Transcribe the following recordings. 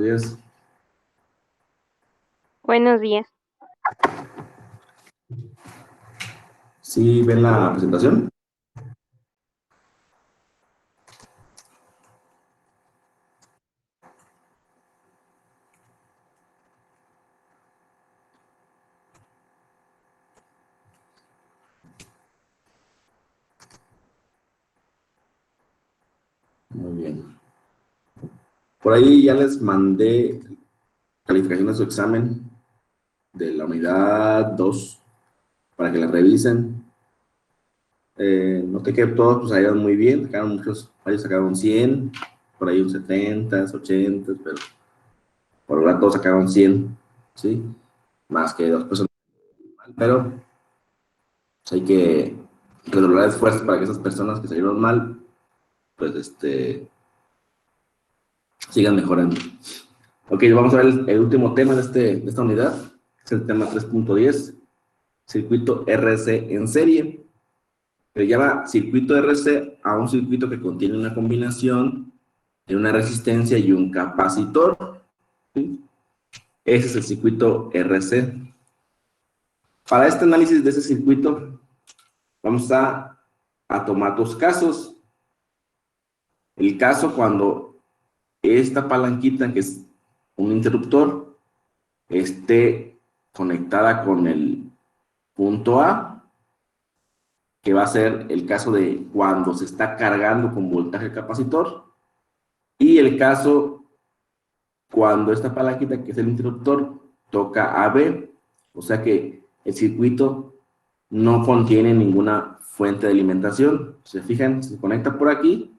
días. Buenos días. ¿Sí ven la presentación? Muy bien. Por ahí ya les mandé calificación de su examen de la unidad 2 para que la revisen. Noté que todos pues, salieron muy bien, sacaron muchos, varios sacaron 100, por ahí un 70, 80, pero por ahora todos sacaron 100, ¿sí? Más que dos personas, pero pues, hay que redoblar esfuerzos para que esas personas que salieron mal, pues sigan mejorando. Ok, vamos a ver el último tema de esta unidad, es el tema 3.10, circuito RC en serie. Se llama circuito RC a un circuito que contiene una combinación de una resistencia y un capacitor. ¿Sí? Ese es el circuito RC. Para este análisis de ese circuito, vamos a tomar dos casos. El caso cuando esta palanquita, que es un interruptor, esté conectada con el punto A, que va a ser el caso de cuando se está cargando con voltaje el capacitor, y el caso cuando esta palanquita, que es el interruptor, toca AB, o sea que el circuito no contiene ninguna fuente de alimentación. Se fijan, se conecta por aquí,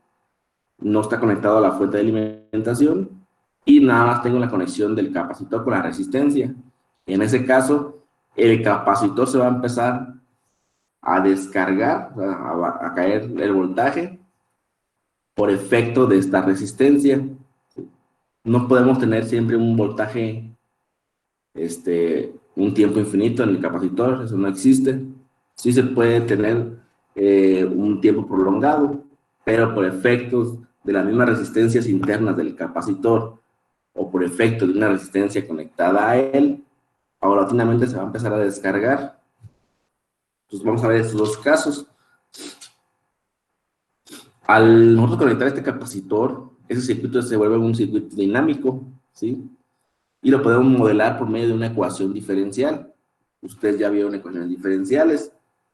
no está conectado a la fuente de alimentación, y nada más tengo la conexión del capacitor con la resistencia. En ese caso, el capacitor se va a empezar a descargar, a caer el voltaje por efecto de esta resistencia. No podemos tener siempre un voltaje, un tiempo infinito en el capacitor, eso no existe. Sí se puede tener un tiempo prolongado, pero por efectos de las mismas resistencias internas del capacitor o por efecto de una resistencia conectada a él, paulatinamente se va a empezar a descargar. Entonces vamos a ver estos dos casos. Al nosotros conectar este capacitor, ese circuito se vuelve un circuito dinámico, ¿sí? Y lo podemos modelar por medio de una ecuación diferencial. Ustedes ya vieron ecuaciones diferenciales.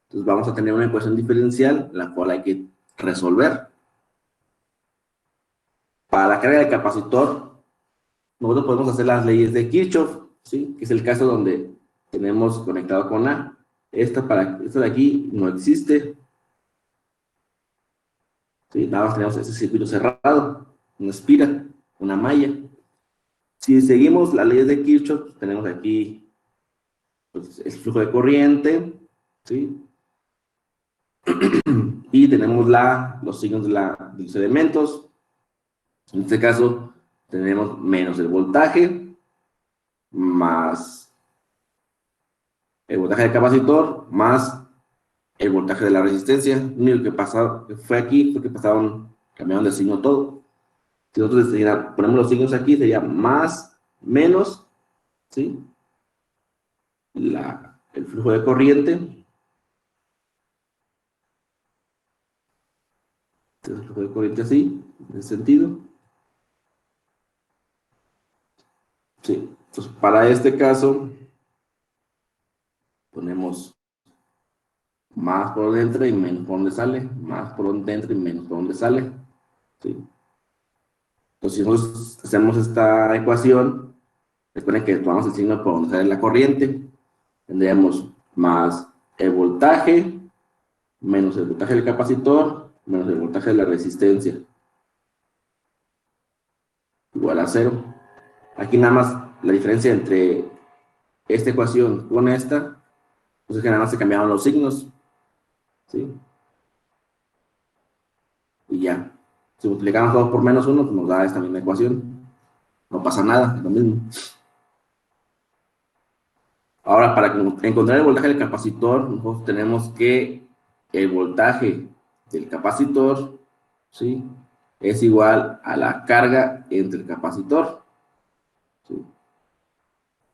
Entonces vamos a tener una ecuación diferencial, la cual hay que resolver. Para la carga del capacitor, nosotros podemos hacer las leyes de Kirchhoff, ¿sí? Que es el caso donde tenemos conectado con A. Esta de aquí no existe, ¿sí? Nada más tenemos ese circuito cerrado, una espira, una malla. Si seguimos las leyes de Kirchhoff, tenemos aquí pues, el flujo de corriente, ¿sí? Y tenemos los signos de los elementos. En este caso, tenemos menos el voltaje, más el voltaje del capacitor, más el voltaje de la resistencia. Lo único que fue aquí fue que cambiaron de signo todo. Si nosotros ponemos los signos aquí, sería más, menos, ¿sí? El flujo de corriente. El flujo de corriente así, en ese sentido. Sí. Entonces, para este caso, ponemos más por donde entra y menos por donde sale, más por donde entra y menos por donde sale. ¿Sí? Entonces, si nosotros hacemos esta ecuación, recuerden que tomamos el signo por donde sale la corriente, tendríamos más el voltaje, menos el voltaje del capacitor, menos el voltaje de la resistencia, igual a cero. Aquí nada más la diferencia entre esta ecuación con esta, pues es que nada más se cambiaron los signos, ¿sí? Y ya. Si multiplicamos 2 por menos 1, pues nos da esta misma ecuación. No pasa nada, es lo mismo. Ahora, para encontrar el voltaje del capacitor, nosotros tenemos que el voltaje del capacitor, ¿sí? Es igual a la carga entre el capacitor. ¿sí?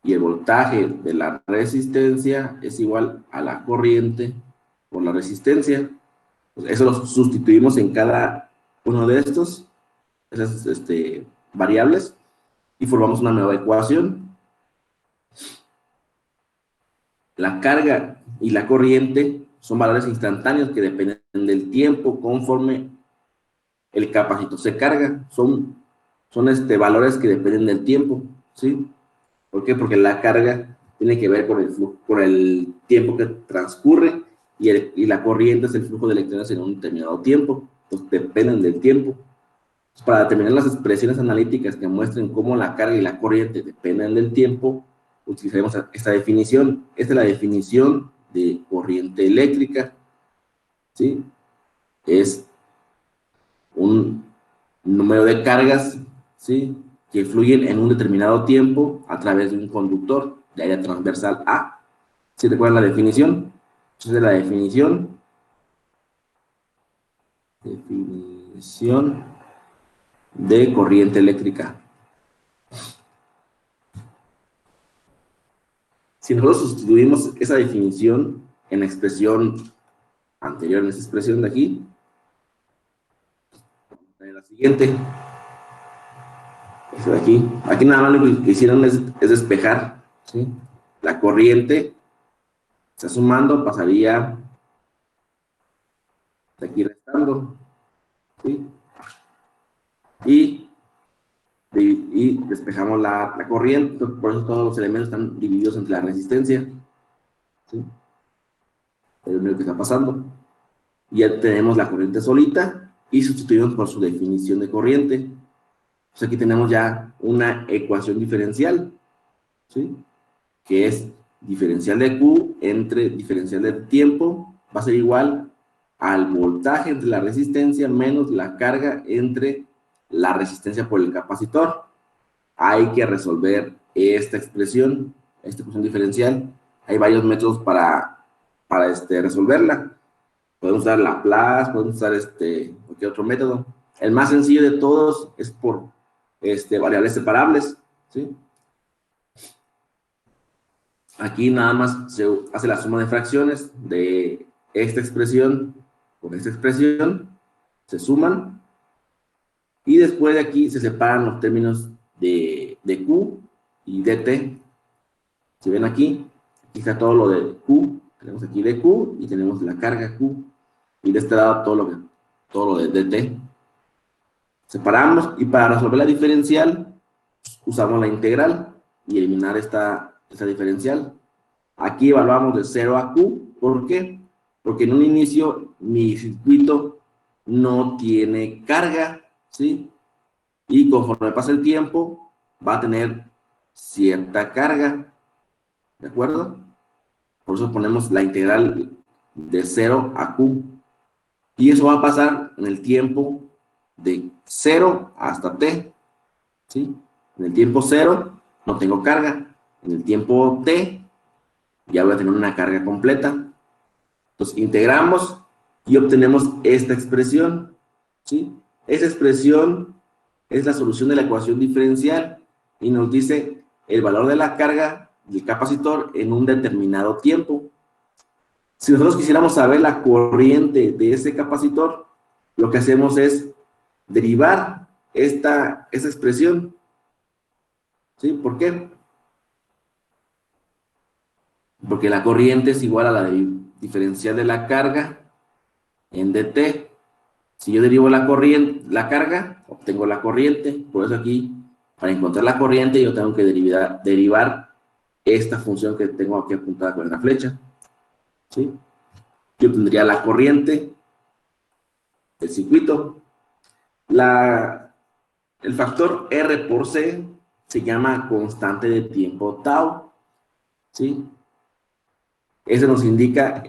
Y el voltaje de la resistencia es igual a la corriente por la resistencia. Pues eso lo sustituimos en cada uno de esas variables, y formamos una nueva ecuación. La carga y la corriente son valores instantáneos que dependen del tiempo conforme el capacitor se carga. Son valores que dependen del tiempo, ¿sí? ¿Por qué? Porque la carga tiene que ver con el flujo, con el tiempo que transcurre, y la corriente es el flujo de electrones en un determinado tiempo. Entonces dependen del tiempo. Entonces, para determinar las expresiones analíticas que muestren cómo la carga y la corriente dependen del tiempo, utilizaremos esta definición. Esta es la definición de corriente eléctrica, ¿sí? Es un número de cargas, ¿sí?, que fluyen en un determinado tiempo a través de un conductor de área transversal A. ¿Sí recuerdan la definición? Entonces, la definición de corriente eléctrica. Si nosotros sustituimos esa definición en la expresión anterior, en esta expresión de aquí, en la siguiente, esta de aquí nada más lo que hicieron es despejar, ¿sí? La corriente está sumando, pasaría de aquí restando, ¿sí? Y, y despejamos la corriente, por eso todos los elementos están divididos entre la resistencia, ¿sí? Es lo único que está pasando. Ya tenemos la corriente solita y sustituimos por su definición de corriente. Pues aquí tenemos ya una ecuación diferencial, ¿sí?, que es diferencial de Q entre diferencial de tiempo, va a ser igual al voltaje entre la resistencia menos la carga entre la resistencia por el capacitor. Hay que resolver esta expresión diferencial. Hay varios métodos para resolverla. Podemos usar Laplace, podemos usar cualquier otro método. El más sencillo de todos es por variables separables, ¿sí? Aquí nada más se hace la suma de fracciones de esta expresión con esta expresión, se suman, y después de aquí se separan los términos de Q y de T. Si ven aquí está todo lo de Q, tenemos aquí de Q y tenemos la carga Q, y de este lado todo lo de dt. Separamos, y para resolver la diferencial usamos la integral y eliminar esta diferencial. Aquí evaluamos de 0 a Q. ¿Por qué? Porque en un inicio mi circuito no tiene carga, ¿sí? Y conforme pasa el tiempo va a tener cierta carga, ¿de acuerdo? Por eso ponemos la integral de 0 a Q. Y eso va a pasar en el tiempo de 0 hasta t, ¿sí? En el tiempo 0 no tengo carga. En el tiempo t ya voy a tener una carga completa. Entonces integramos y obtenemos esta expresión, ¿sí? Esa expresión es la solución de la ecuación diferencial y nos dice el valor de la carga del capacitor en un determinado tiempo. Si nosotros quisiéramos saber la corriente de ese capacitor, lo que hacemos es derivar esta expresión, ¿sí? ¿Por qué? Porque la corriente es igual a la diferencial de la carga en dt. Si yo derivo la carga, obtengo la corriente. Por eso aquí, para encontrar la corriente, yo tengo que derivar esta función que tengo aquí apuntada con la flecha, ¿sí? Yo obtendría la corriente del circuito. El factor R por C se llama constante de tiempo tau, ¿sí? Eso nos indica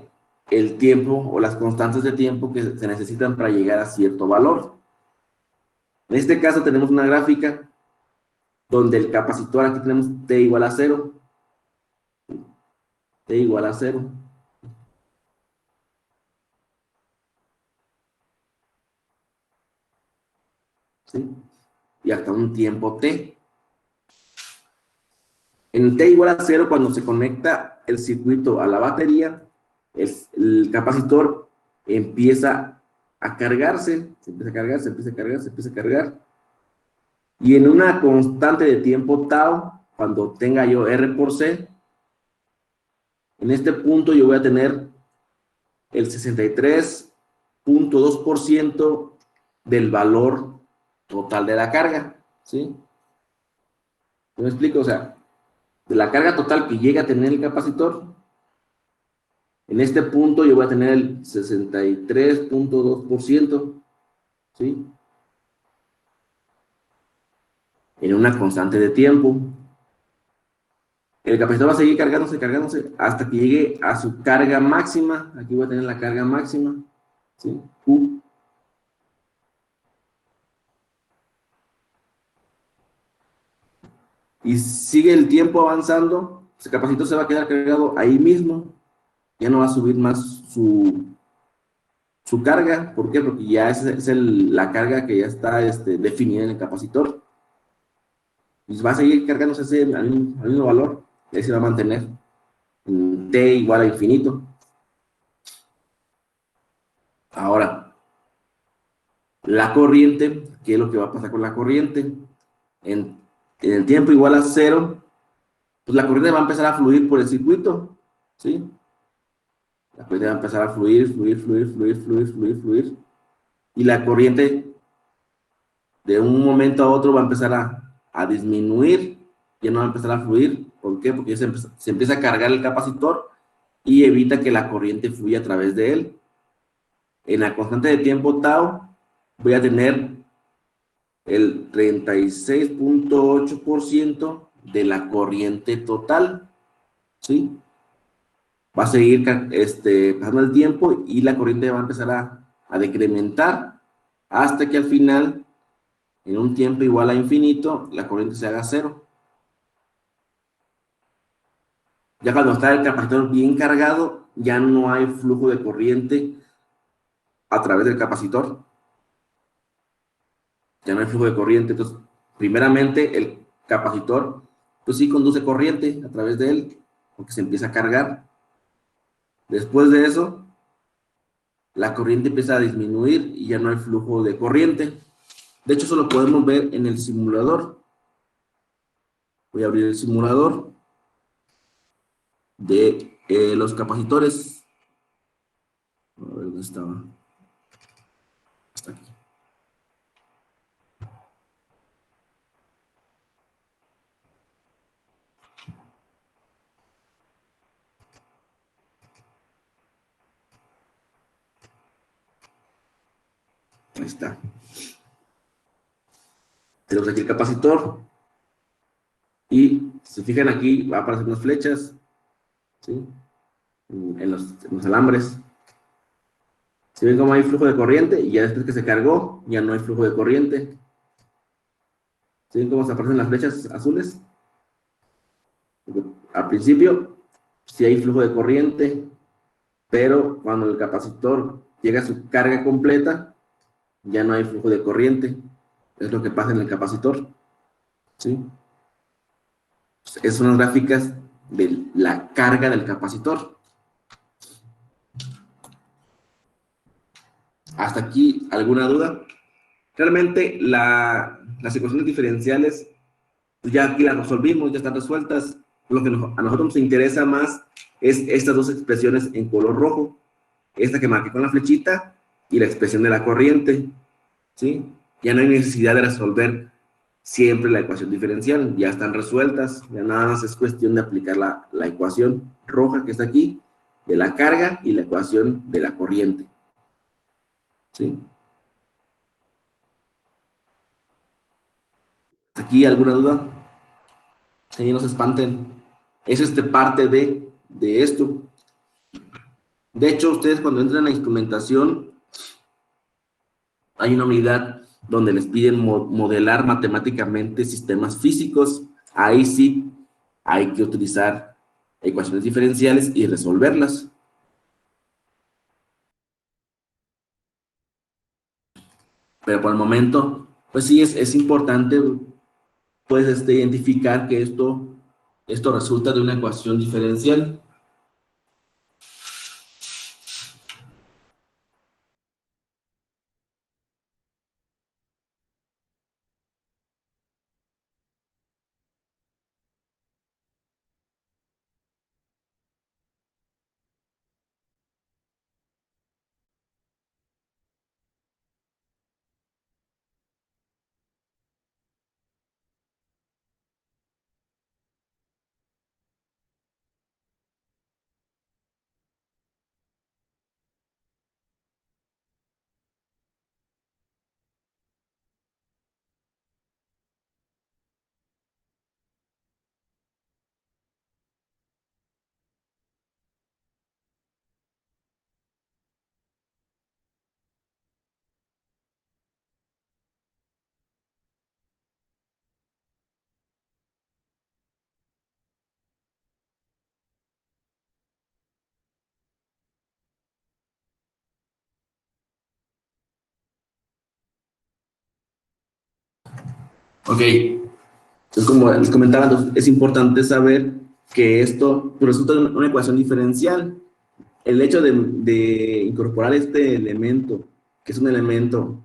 el tiempo o las constantes de tiempo que se necesitan para llegar a cierto valor. En este caso tenemos una gráfica donde el capacitor, aquí tenemos T igual a 0, T igual a 0, ¿sí? Y hasta un tiempo T. En t igual a 0, cuando se conecta el circuito a la batería, el capacitor empieza a cargarse, se empieza a cargar, se empieza a cargar, se empieza a cargar. Y en una constante de tiempo tau, cuando tenga yo R por C, en este punto yo voy a tener el 63.2% del valor total de la carga, ¿sí? ¿Me explico? O sea, de la carga total que llega a tener el capacitor, en este punto yo voy a tener el 63.2%, ¿sí? En una constante de tiempo. El capacitor va a seguir cargándose, cargándose, hasta que llegue a su carga máxima. Aquí voy a tener la carga máxima, ¿sí? Q. Y sigue el tiempo avanzando, el capacitor se va a quedar cargado ahí mismo, ya no va a subir más su carga. ¿Por qué? Porque ya es la carga que ya está definida en el capacitor. Y va a seguir cargándose al mismo valor, y ahí se va a mantener en T igual a infinito. Ahora, la corriente, ¿qué es lo que va a pasar con la corriente? En el tiempo igual a 0, pues la corriente va a empezar a fluir por el circuito, ¿sí? La corriente va a empezar a fluir, fluir, fluir, fluir, fluir, fluir, fluir. Y la corriente de un momento a otro va a empezar a disminuir, ya no va a empezar a fluir. ¿Por qué? Porque se empieza a cargar el capacitor y evita que la corriente fluya a través de él. En la constante de tiempo tau voy a tener el 36.8% de la corriente total, ¿sí? Va a seguir pasando el tiempo y la corriente va a empezar a decrementar hasta que al final, en un tiempo igual a infinito, la corriente se haga cero. Ya cuando está el capacitor bien cargado, ya no hay flujo de corriente a través del capacitor. Ya no hay flujo de corriente. Entonces, primeramente, el capacitor, pues sí conduce corriente a través de él, porque se empieza a cargar. Después de eso, la corriente empieza a disminuir y ya no hay flujo de corriente. De hecho, eso lo podemos ver en el simulador. Voy a abrir el simulador de los capacitores. A ver dónde estaba. Está aquí. Ahí está. Tenemos aquí el capacitor. Y si se fijan aquí, va a aparecer unas flechas, ¿sí? En los alambres. Si ven cómo hay flujo de corriente, y ya después que se cargó, ya no hay flujo de corriente. ¿Sí ven cómo se aparecen las flechas azules? Al principio, sí hay flujo de corriente, pero cuando el capacitor llega a su carga completa, ya no hay flujo de corriente. Es lo que pasa en el capacitor, ¿sí? Esas son las gráficas de la carga del capacitor. ¿Hasta aquí alguna duda? Realmente las ecuaciones diferenciales, pues ya aquí las resolvimos, ya están resueltas. Lo que a nosotros nos interesa más es estas dos expresiones en color rojo. Esta que marqué con la flechita y la expresión de la corriente, ¿sí? Ya no hay necesidad de resolver siempre la ecuación diferencial, ya están resueltas, ya nada más es cuestión de aplicar la ecuación roja que está aquí, de la carga y la ecuación de la corriente, ¿sí? ¿Aquí alguna duda? Sí, no se espanten. Es parte de esto. De hecho, ustedes cuando entran a instrumentación, hay una unidad donde les piden modelar matemáticamente sistemas físicos. Ahí sí hay que utilizar ecuaciones diferenciales y resolverlas. Pero por el momento, pues sí es importante pues identificar que esto Esto resulta de una ecuación diferencial. Ok, entonces como les comentaba, entonces, es importante saber que esto resulta de una ecuación diferencial. El hecho de incorporar este elemento, que es un elemento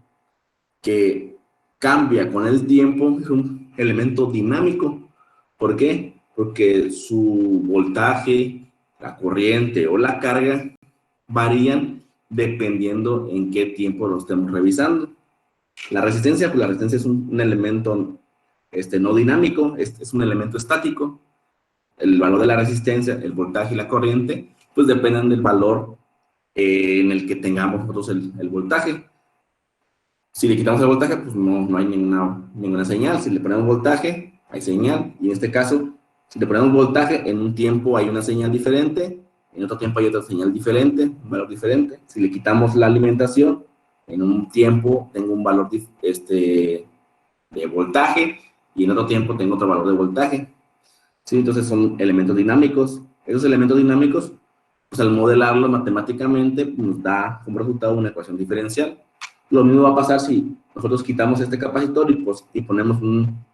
que cambia con el tiempo, es un elemento dinámico. ¿Por qué? Porque su voltaje, la corriente o la carga varían dependiendo en qué tiempo lo estemos revisando. La resistencia, pues la resistencia es un elemento no dinámico, es un elemento estático. El valor de la resistencia, el voltaje y la corriente, pues dependen del valor en el que tengamos nosotros el voltaje. Si le quitamos el voltaje, pues no hay ninguna señal. Si le ponemos voltaje, hay señal. Y en este caso, si le ponemos voltaje, en un tiempo hay una señal diferente, en otro tiempo hay otra señal diferente, un valor diferente. Si le quitamos la alimentación, en un tiempo tengo un valor de voltaje y en otro tiempo tengo otro valor de voltaje. ¿Sí? Entonces son elementos dinámicos. Esos elementos dinámicos, pues al modelarlo matemáticamente, nos da como resultado una ecuación diferencial. Lo mismo va a pasar si nosotros quitamos este capacitor y ponemos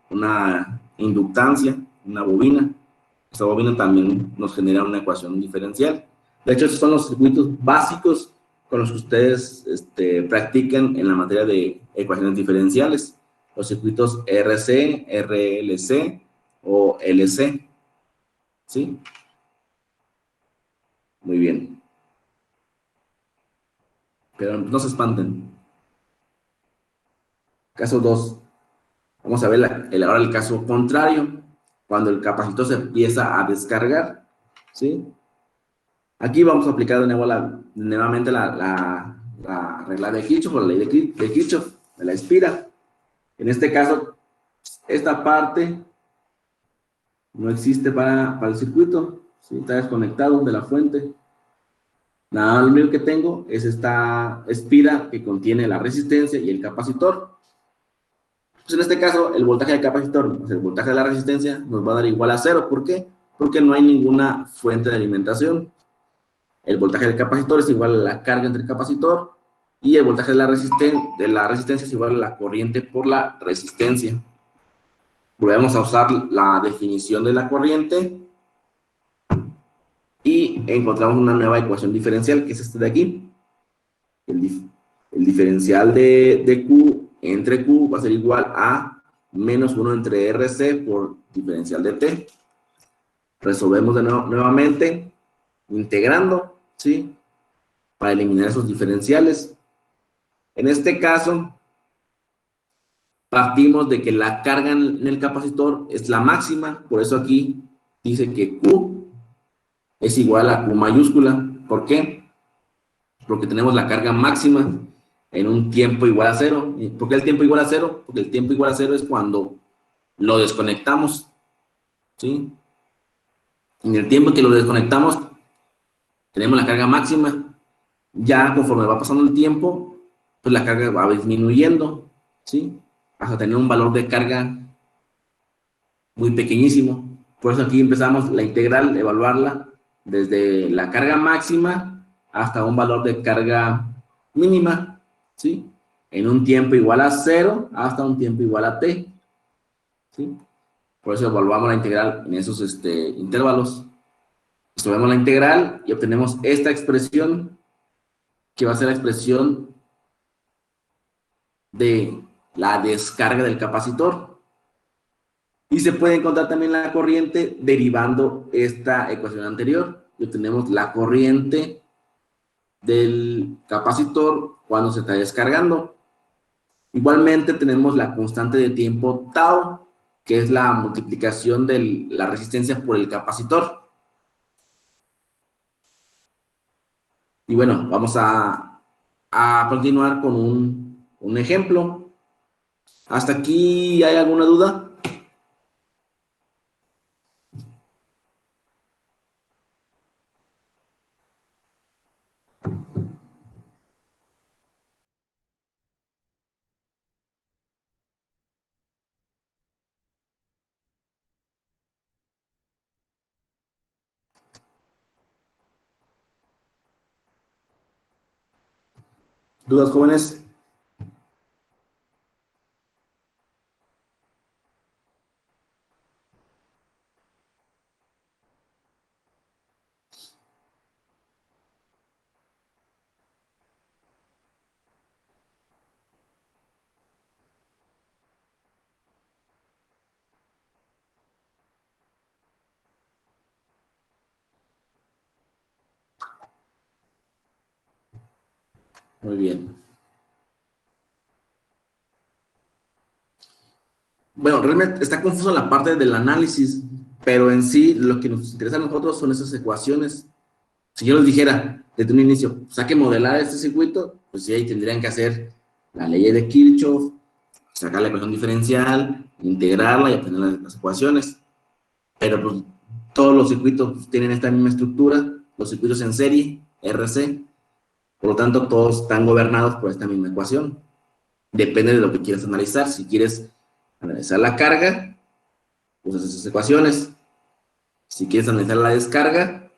una inductancia, una bobina. Esta bobina también nos genera una ecuación diferencial. De hecho, esos son los circuitos básicos con los que ustedes practican en la materia de ecuaciones diferenciales. Los circuitos RC, RLC o LC. ¿Sí? Muy bien. Pero no se espanten. Caso 2. Vamos a ver ahora el caso contrario, cuando el capacitor se empieza a descargar, ¿sí? Aquí vamos a aplicar nuevamente la regla de Kirchhoff, o la ley de Kirchhoff, de la espira. En este caso, esta parte no existe para el circuito, ¿sí? Está desconectado de la fuente. Nada, lo único que tengo es esta espira que contiene la resistencia y el capacitor. Pues en este caso, el voltaje del capacitor, pues el voltaje de la resistencia, nos va a dar igual a cero. ¿Por qué? Porque no hay ninguna fuente de alimentación. El voltaje del capacitor es igual a la carga entre el capacitor y el voltaje de la resistencia es igual a la corriente por la resistencia. Volvemos a usar la definición de la corriente y encontramos una nueva ecuación diferencial, que es este de aquí. El diferencial de Q entre Q va a ser igual a menos 1 entre RC por diferencial de T. Resolvemos nuevamente, integrando, ¿sí? Para eliminar esos diferenciales. En este caso, partimos de que la carga en el capacitor es la máxima, por eso aquí dice que Q es igual a Q mayúscula. ¿Por qué? Porque tenemos la carga máxima en un tiempo igual a cero. ¿Por qué el tiempo igual a cero? Porque el tiempo igual a cero es cuando lo desconectamos, ¿sí? En el tiempo que lo desconectamos, tenemos la carga máxima. Ya conforme va pasando el tiempo, pues la carga va disminuyendo, ¿sí? Hasta tener un valor de carga muy pequeñísimo. Por eso aquí empezamos la integral, evaluarla desde la carga máxima hasta un valor de carga mínima, ¿sí? En un tiempo igual a cero hasta un tiempo igual a t, ¿sí? Por eso evaluamos la integral en esos intervalos. Resolvemos la integral y obtenemos esta expresión, que va a ser la expresión de la descarga del capacitor. Y se puede encontrar también la corriente derivando esta ecuación anterior. Y obtenemos la corriente del capacitor cuando se está descargando. Igualmente tenemos la constante de tiempo tau, que es la multiplicación de la resistencia por el capacitor. Y bueno, vamos a continuar con un ejemplo. ¿Hasta aquí hay alguna duda? ¿Dudas, jóvenes? Muy bien. Bueno, realmente está confuso la parte del análisis, pero en sí lo que nos interesa a nosotros son esas ecuaciones. Si yo les dijera desde un inicio, pues hay que modelar este circuito, pues sí, ahí tendrían que hacer la ley de Kirchhoff, sacar la ecuación diferencial, integrarla y obtener las ecuaciones. Pero pues todos los circuitos pues, tienen esta misma estructura, los circuitos en serie, RC, por lo tanto todos están gobernados por esta misma ecuación. Depende de lo que quieras analizar. Si quieres analizar la carga, usas esas ecuaciones. Si quieres analizar la descarga,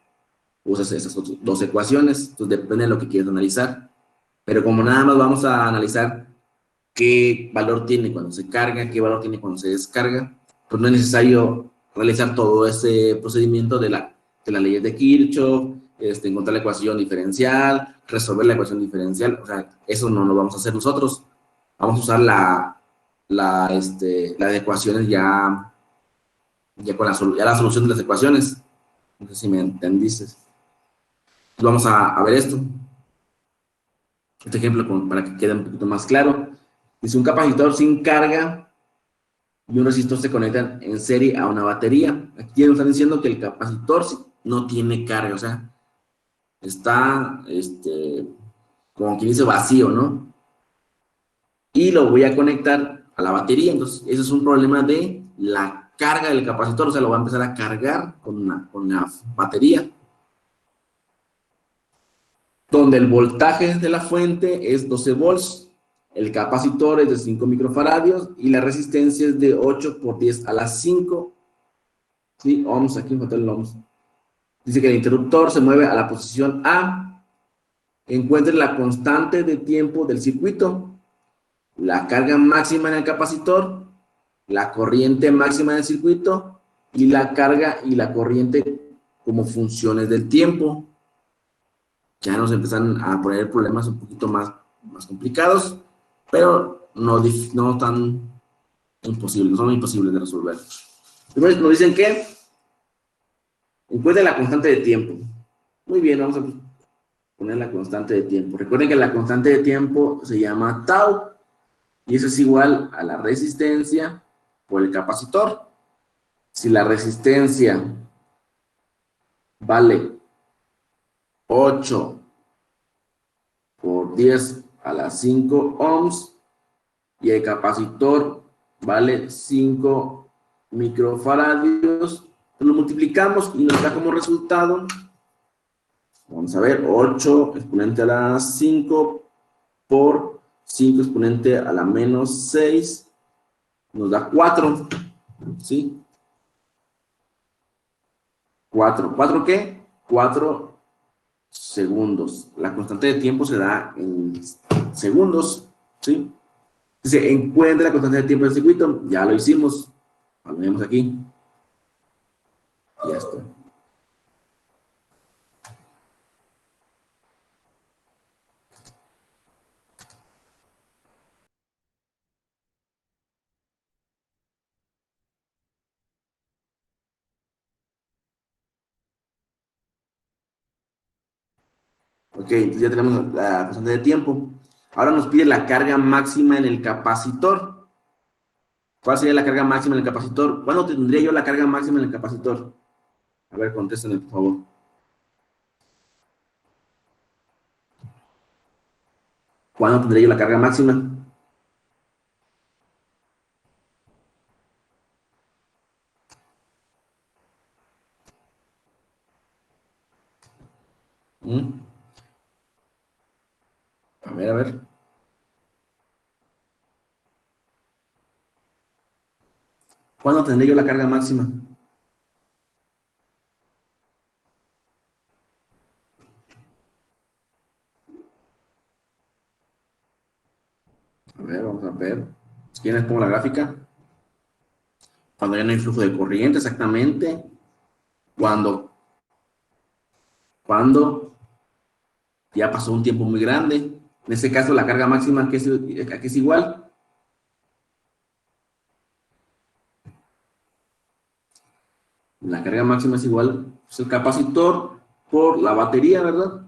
usas esas dos ecuaciones. Entonces depende de lo que quieras analizar. Pero como nada más vamos a analizar qué valor tiene cuando se carga, qué valor tiene cuando se descarga, pues no es necesario realizar todo ese procedimiento de las leyes de Kirchhoff, encontrar la ecuación diferencial, resolver la ecuación diferencial. O sea, eso no lo vamos a hacer nosotros. Vamos a usar las ecuaciones con la solución de las ecuaciones. No sé si me entendiste. Vamos a ver esto. Este ejemplo para que quede un poquito más claro. Dice un capacitor sin carga y un resistor se conectan en serie a una batería. Aquí nos están diciendo que el capacitor no tiene carga, o sea, está, como quien dice, vacío, ¿no? Y lo voy a conectar a la batería. Entonces, ese es un problema de la carga del capacitor, o sea, lo va a empezar a cargar con la batería. Donde el voltaje de la fuente es 12 volts, el capacitor es de 5 microfaradios y la resistencia es de 8 por 10 a la 5, ¿sí? Ohms, aquí me falta el ohms. Dice que el interruptor se mueve a la posición A, encuentre la constante de tiempo del circuito, la carga máxima en el capacitor, la corriente máxima del circuito y la carga y la corriente como funciones del tiempo. Ya nos empiezan a poner problemas un poquito más complicados, pero no tan imposibles, no son imposibles de resolver. Entonces nos dicen que encuentre la constante de tiempo. Muy bien, vamos a poner la constante de tiempo. Recuerden que la constante de tiempo se llama tau, y eso es igual a la resistencia por el capacitor. Si la resistencia vale 8 por 10 a la 5 ohms, y el capacitor vale 5 microfaradios, lo multiplicamos y nos da como resultado, vamos a ver, 8 exponente a la 5 por 5 exponente a la menos 6, nos da 4, ¿sí? 4, ¿4 qué? 4 segundos. La constante de tiempo se da en segundos, ¿sí? Dice, encuentra la constante de tiempo del circuito, ya lo hicimos. Lo vemos aquí. Y ya está. Ok, entonces ya tenemos la constante de tiempo. Ahora nos pide la carga máxima en el capacitor. ¿Cuál sería la carga máxima en el capacitor? ¿Cuándo tendría yo la carga máxima en el capacitor? A ver, contéstenme, por favor. ¿Cuándo tendría yo la carga máxima? ¿Mm? A ver, a ver. ¿Cuándo tendría yo la carga máxima? A ver, vamos a ver. Si quieres, pongo la gráfica. Cuando ya no hay flujo de corriente, exactamente. Cuando ya pasó un tiempo muy grande. En este caso, la carga máxima, ¿a qué es igual? La carga máxima es igual, pues, el capacitor por la batería, ¿verdad?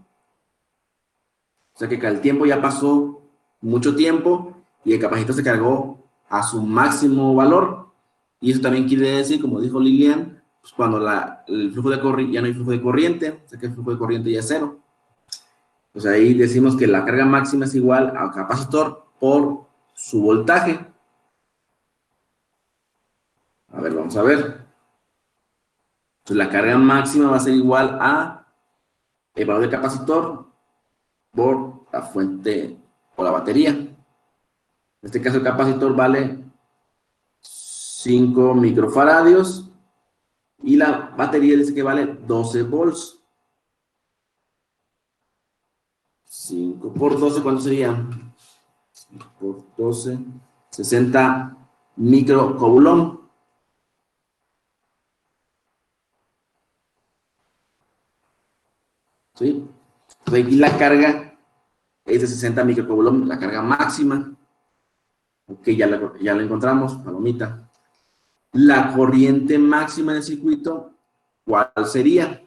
O sea que el tiempo ya pasó mucho tiempo y el capacitor se cargó a su máximo valor. Y eso también quiere decir, como dijo Lilian, pues cuando el flujo de corriente, ya no hay flujo de corriente, o sea que el flujo de corriente ya es cero. Pues ahí decimos que la carga máxima es igual al capacitor por su voltaje. A ver, vamos a ver. Entonces la carga máxima va a ser igual a el valor del capacitor por la fuente o la batería. En este caso el capacitor vale 5 microfaradios y la batería dice que vale 12 volts. 5 por 12, ¿cuánto sería? 5 por 12, 60 microcoulomb. ¿Sí? Entonces aquí la carga es de 60 microcoulomb, la carga máxima. Ok, ya la encontramos, palomita. La corriente máxima del circuito, ¿cuál sería?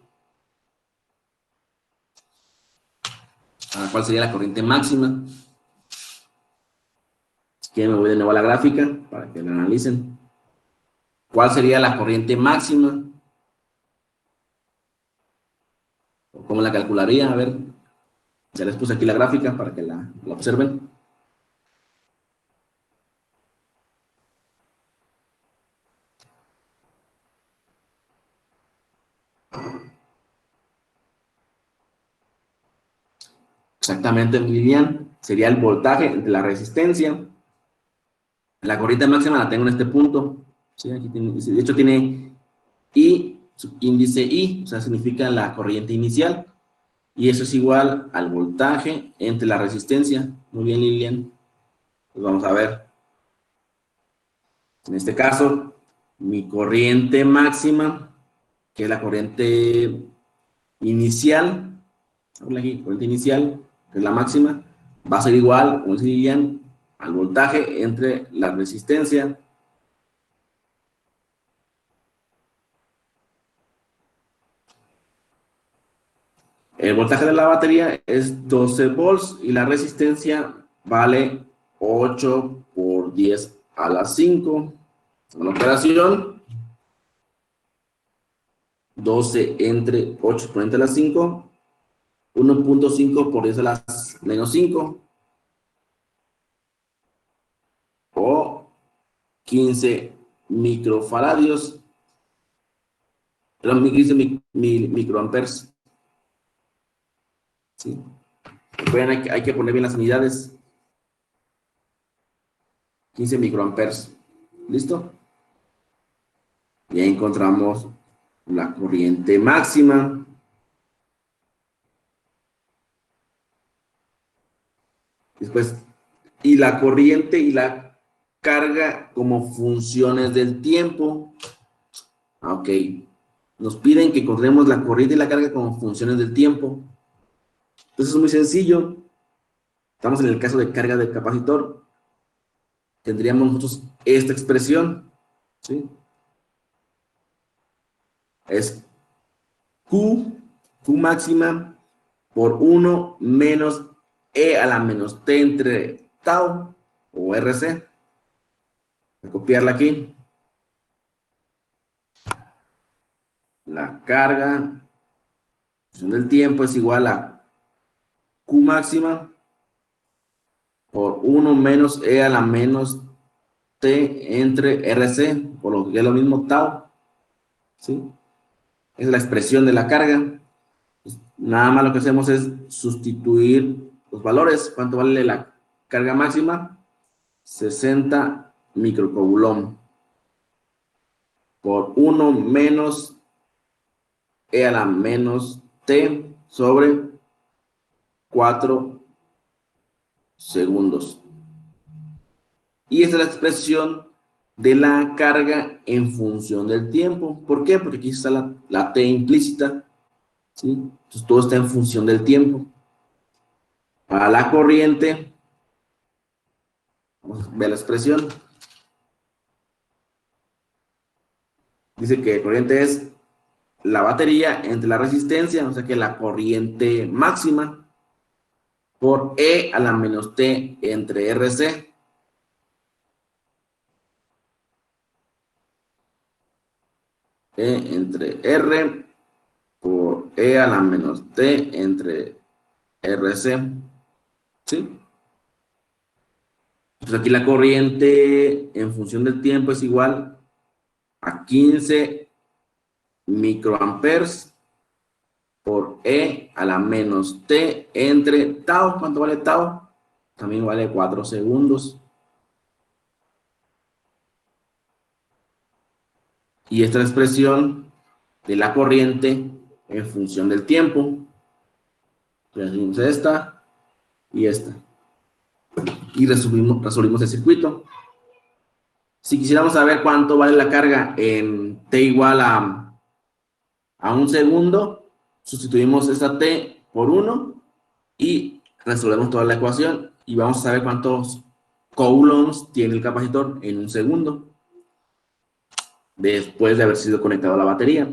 ¿Cuál sería la corriente máxima? Si quieren, me voy de nuevo a la gráfica para que la analicen. ¿Cuál sería la corriente máxima? ¿O cómo la calcularía? A ver, ya les puse aquí la gráfica para que la observen. Exactamente, Lilian, sería el voltaje entre la resistencia. La corriente máxima la tengo en este punto. ¿Sí? Aquí de hecho tiene I, índice I, o sea, significa la corriente inicial. Y eso es igual al voltaje entre la resistencia. Muy bien, Lilian. Pues vamos a ver. En este caso, mi corriente máxima, que es la corriente inicial, aquí, corriente inicial, que es la máxima, va a ser igual, como dirían, al voltaje entre la resistencia. El voltaje de la batería es 12 volts y la resistencia vale 8 por 10 a la 5. Una operación, 12 entre 8 exponente a la 5, 1.5 por 10 a la menos 5, o 15 microfaradios, perdón, 15 microamperes. ¿Sí? Vean, hay que poner bien las unidades. 15 microamperes. ¿Listo? Y ahí encontramos la corriente máxima. Después, y la corriente y la carga como funciones del tiempo. Ok. Nos piden que encontremos la corriente y la carga como funciones del tiempo. Entonces es muy sencillo. Estamos en el caso de carga del capacitor. Tendríamos nosotros esta expresión, ¿sí? Es Q máxima por 1 menos E a la menos T entre tau o RC. Voy a copiarla aquí. La carga función del tiempo es igual a Q máxima por 1 menos E a la menos T entre RC, por lo que es lo mismo tau, ¿sí? Es la expresión de la carga. Pues nada más lo que hacemos es sustituir los valores. ¿Cuánto vale la carga máxima? 60 microcoulomb por 1 menos E a la menos T sobre 4 segundos. Y esta es la expresión de la carga en función del tiempo. ¿Por qué? Porque aquí está la T implícita, ¿sí? Entonces todo está en función del tiempo. Para la corriente, vamos a ver la expresión. Dice que corriente es la batería entre la resistencia, o sea que la corriente máxima, por E a la menos T entre RC. E entre R por E a la menos T entre RC. ¿Sí? Pues aquí la corriente en función del tiempo es igual a 15 microamperes por E a la menos T entre tau. ¿Cuánto vale tau? También vale 4 segundos. Y esta es la expresión de la corriente en función del tiempo. Entonces, esta y esta. Y resolvimos el circuito. Si quisiéramos saber cuánto vale la carga en T igual a 1 segundo, sustituimos esta T por 1 y resolvemos toda la ecuación y vamos a saber cuántos coulombs tiene el capacitor en 1 segundo después de haber sido conectado a la batería.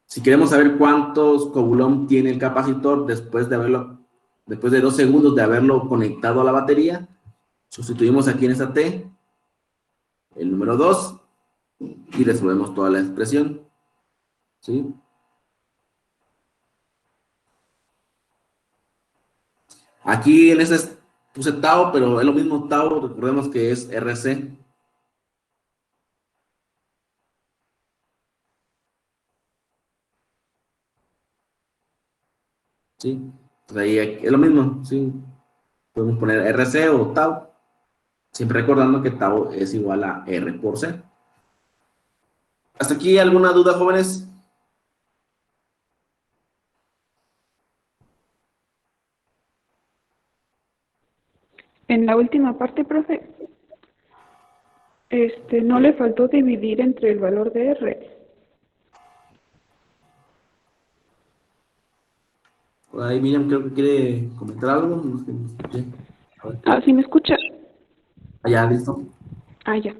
Si queremos saber cuántos coulombs tiene el capacitor después de 2 segundos de haberlo conectado a la batería, sustituimos aquí en esta T el número 2 y resolvemos toda la expresión. ¿Sí? Aquí en este puse tau, pero es lo mismo tau, recordemos que es RC. ¿Sí? Entonces ahí es lo mismo, ¿sí? Podemos poner RC o tau, siempre recordando que tau es igual a R por C. ¿Hasta aquí alguna duda, jóvenes? En la última parte, profe, no le faltó dividir entre el valor de R. Por ahí Miriam creo que quiere comentar algo. No sé, a ver. Ah, ¿sí me escucha? Ya, listo. Ah, ya.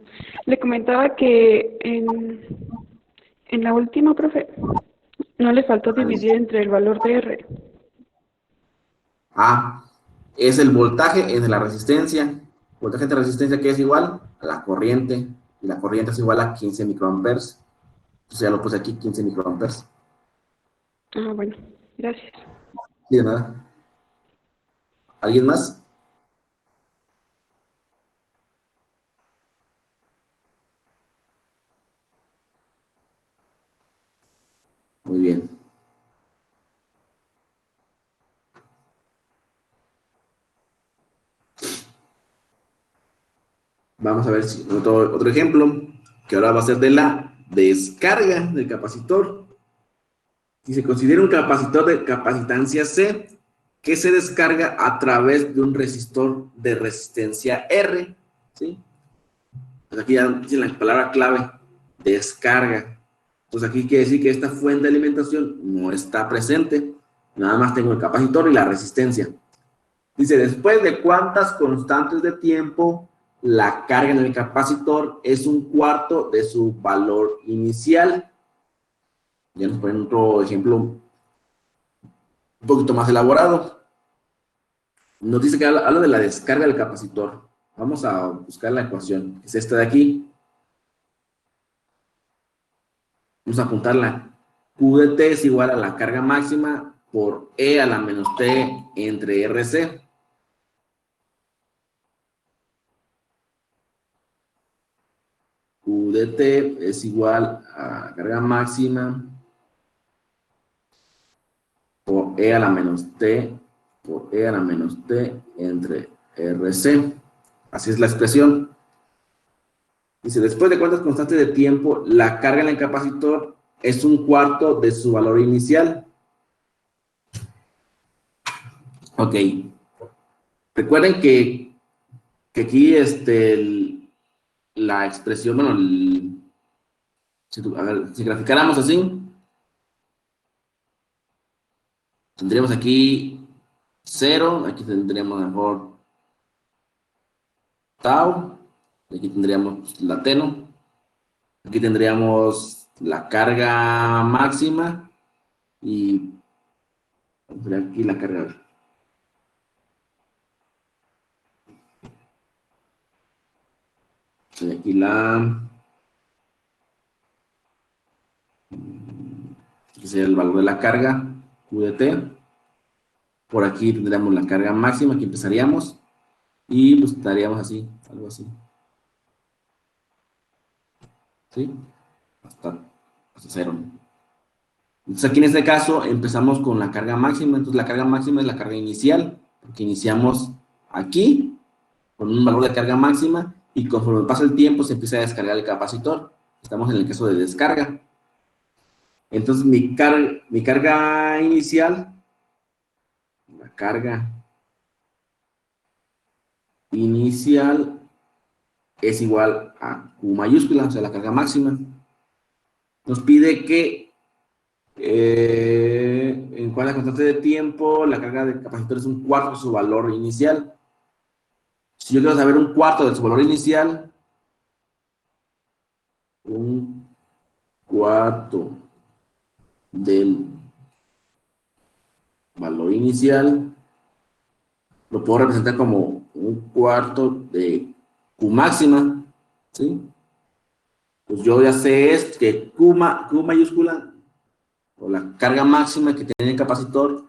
Le comentaba que en la última, profe, no le faltó dividir entre el valor de R. Ah, es el voltaje entre la resistencia. Voltaje entre resistencia que es igual a la corriente. Y la corriente es igual a 15 microamperes. Entonces ya lo puse aquí, 15 microamperes. Ah, bueno, gracias. Sí, de nada. ¿Alguien más? Muy bien. Vamos a ver si otro ejemplo, que ahora va a ser de la descarga del capacitor. Si se considera un capacitor de capacitancia C, que se descarga a través de un resistor de resistencia R, ¿sí? Pues aquí ya dice la palabra clave, descarga. Entonces aquí quiere decir que esta fuente de alimentación no está presente. Nada más tengo el capacitor y la resistencia. Dice, después de cuántas constantes de tiempo la carga en el capacitor es un cuarto de su valor inicial. Ya nos ponen otro ejemplo un poquito más elaborado. Nos dice que habla de la descarga del capacitor. Vamos a buscar la ecuación, que es esta de aquí. Vamos a apuntarla. Q de T es igual a la carga máxima por E a la menos T entre RC. Q de T es igual a carga máxima por E a la menos T por E a la menos T entre RC. Así es la expresión. Dice, después de cuántas constantes de tiempo la carga en el capacitor es un cuarto de su valor inicial. Ok. Recuerden que aquí la expresión, bueno, si graficáramos así, tendríamos aquí 0, aquí tendríamos mejor tau, aquí tendríamos la teno, aquí tendríamos la carga máxima y aquí la carga. Y aquí aquí sería el valor de la carga, Q de T. Por aquí tendríamos la carga máxima, aquí empezaríamos y pues estaríamos así, algo así. ¿Sí? Hasta 0. Entonces aquí en este caso empezamos con la carga máxima, entonces la carga máxima es la carga inicial, porque iniciamos aquí con un valor de carga máxima y conforme pasa el tiempo se empieza a descargar el capacitor. Estamos en el caso de descarga. Entonces mi carga inicial, la carga inicial es igual a Q mayúscula, o sea, la carga máxima. Nos pide que en cuál es la constante de tiempo, la carga del capacitor es un cuarto de su valor inicial. Si yo quiero saber un cuarto de su valor inicial, un cuarto del valor inicial, lo puedo representar como un cuarto de Q máxima, ¿sí? Pues yo ya sé que Q mayúscula, o la carga máxima que tiene el capacitor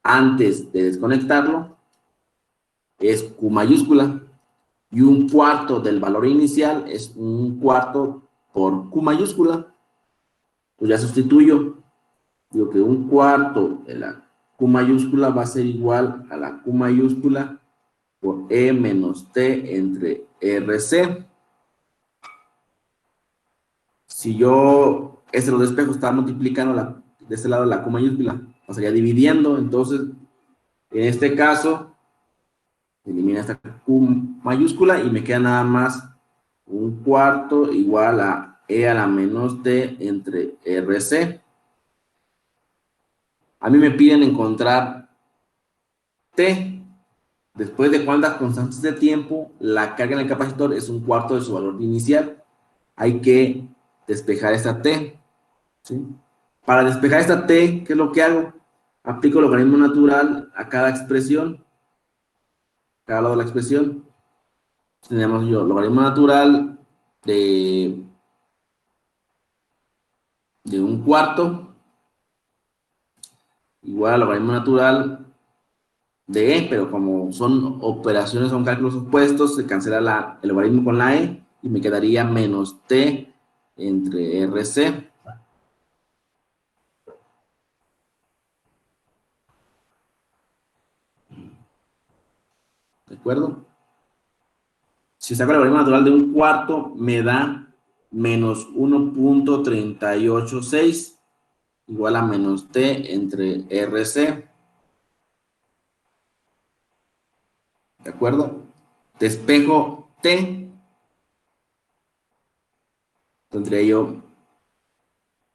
antes de desconectarlo, es Q mayúscula. Y un cuarto del valor inicial es un cuarto por Q mayúscula. Pues ya sustituyo. Digo que un cuarto de la Q mayúscula va a ser igual a la Q mayúscula por E menos T entre RC. Si yo lo despejo, está multiplicando de este lado la Q mayúscula, pasaría dividiendo. Entonces, en este caso, elimina esta Q mayúscula y me queda nada más un cuarto igual a E a la menos T entre RC. A mí me piden encontrar T. Después de cuántas constantes de tiempo la carga en el capacitor es un cuarto de su valor inicial. Hay que despejar esta T. ¿Sí? Para despejar esta T, ¿qué es lo que hago? Aplico el logaritmo natural a cada expresión, cada lado de la expresión. Tenemos yo logaritmo natural de un cuarto igual al logaritmo natural de E, pero como son operaciones, son cálculos opuestos, se cancela el logaritmo con la E y me quedaría menos T entre RC. ¿De acuerdo? Si saco el logaritmo natural de un cuarto, me da menos 1.386 igual a menos T entre RC. ¿De acuerdo? Despejo T tendría yo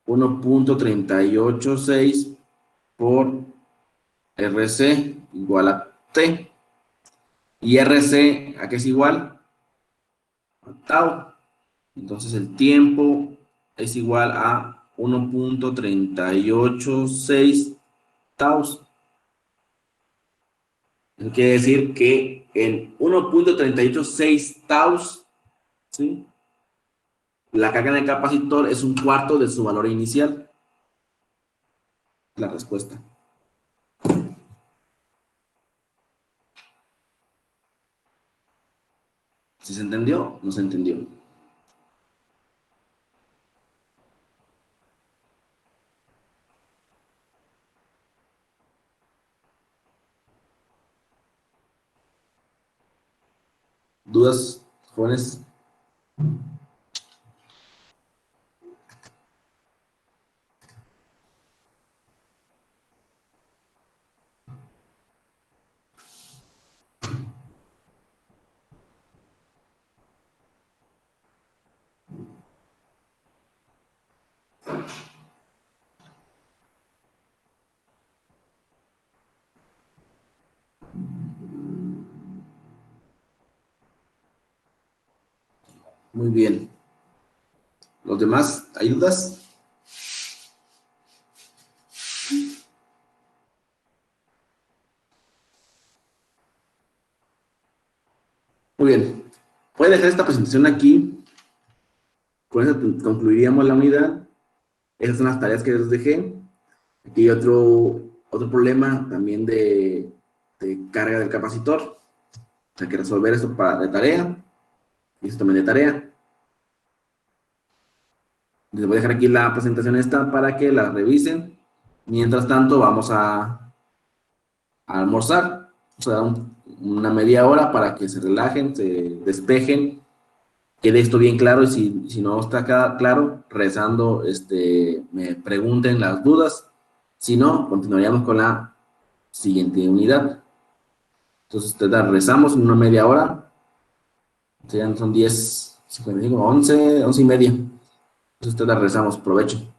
1.386 por RC igual a T. Y RC, ¿a qué es igual? A tau. Entonces el tiempo es igual a 1.386 taus. Eso quiere decir que en 1.386 taus, ¿sí?, la carga en el capacitor es un cuarto de su valor inicial. La respuesta. ¿Sí se entendió? No se entendió. ¿Dudas, jóvenes? Muy bien. ¿Los demás, hay dudas? Muy bien. Voy a dejar esta presentación aquí. Con eso concluiríamos la unidad. Esas son las tareas que les dejé. Aquí hay otro problema también de carga del capacitor. Hay que resolver esto de tarea. Y esto también de tarea. Les voy a dejar aquí la presentación esta para que la revisen. Mientras tanto, vamos a almorzar. Vamos a dar una media hora para que se relajen, se despejen, quede esto bien claro. Y si no está claro, rezando, me pregunten las dudas. Si no, continuaríamos con la siguiente unidad. Entonces, rezamos en una media hora. Son 10:55, 11:30. Entonces, rezamos. Provecho.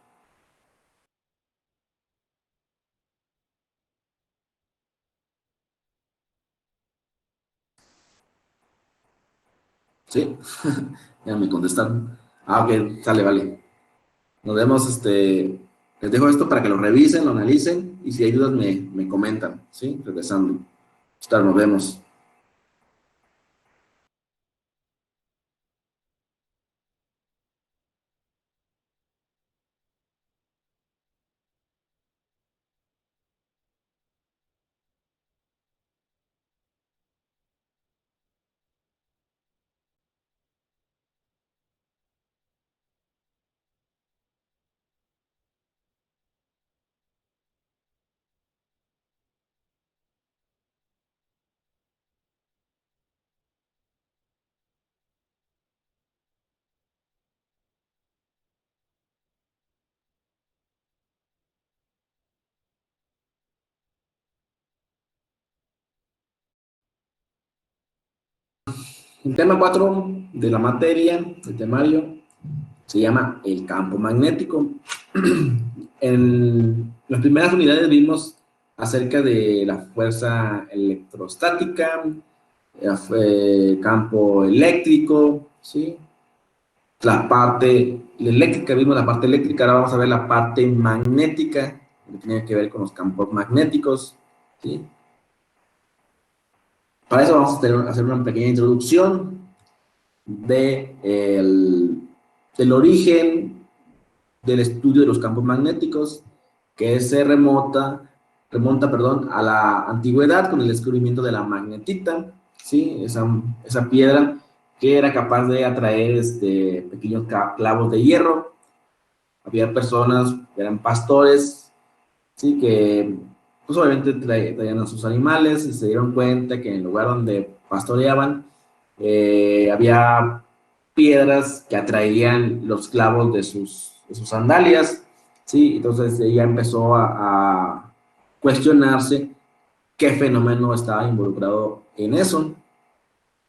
¿Sí? Ya me contestaron. Ok, sale, vale. Nos vemos, les dejo esto para que lo revisen, lo analicen, y si hay dudas me comentan, ¿sí? Regresando. Nos vemos. El tema 4 de la materia, el temario, se llama el campo magnético. En las primeras unidades vimos acerca de la fuerza electrostática, campo eléctrico, ¿sí? La parte eléctrica, vimos la parte eléctrica, ahora vamos a ver la parte magnética, que tiene que ver con los campos magnéticos, ¿sí? Para eso vamos a hacer una pequeña introducción del origen del estudio de los campos magnéticos, que se remonta, perdón, a la antigüedad con el descubrimiento de la magnetita, ¿sí? Esa piedra que era capaz de atraer pequeños clavos de hierro. Había personas que eran pastores, ¿sí?, que pues obviamente traían a sus animales y se dieron cuenta que en el lugar donde pastoreaban había piedras que atraían los clavos de sus sandalias, ¿sí? Entonces ella empezó a cuestionarse qué fenómeno estaba involucrado en eso.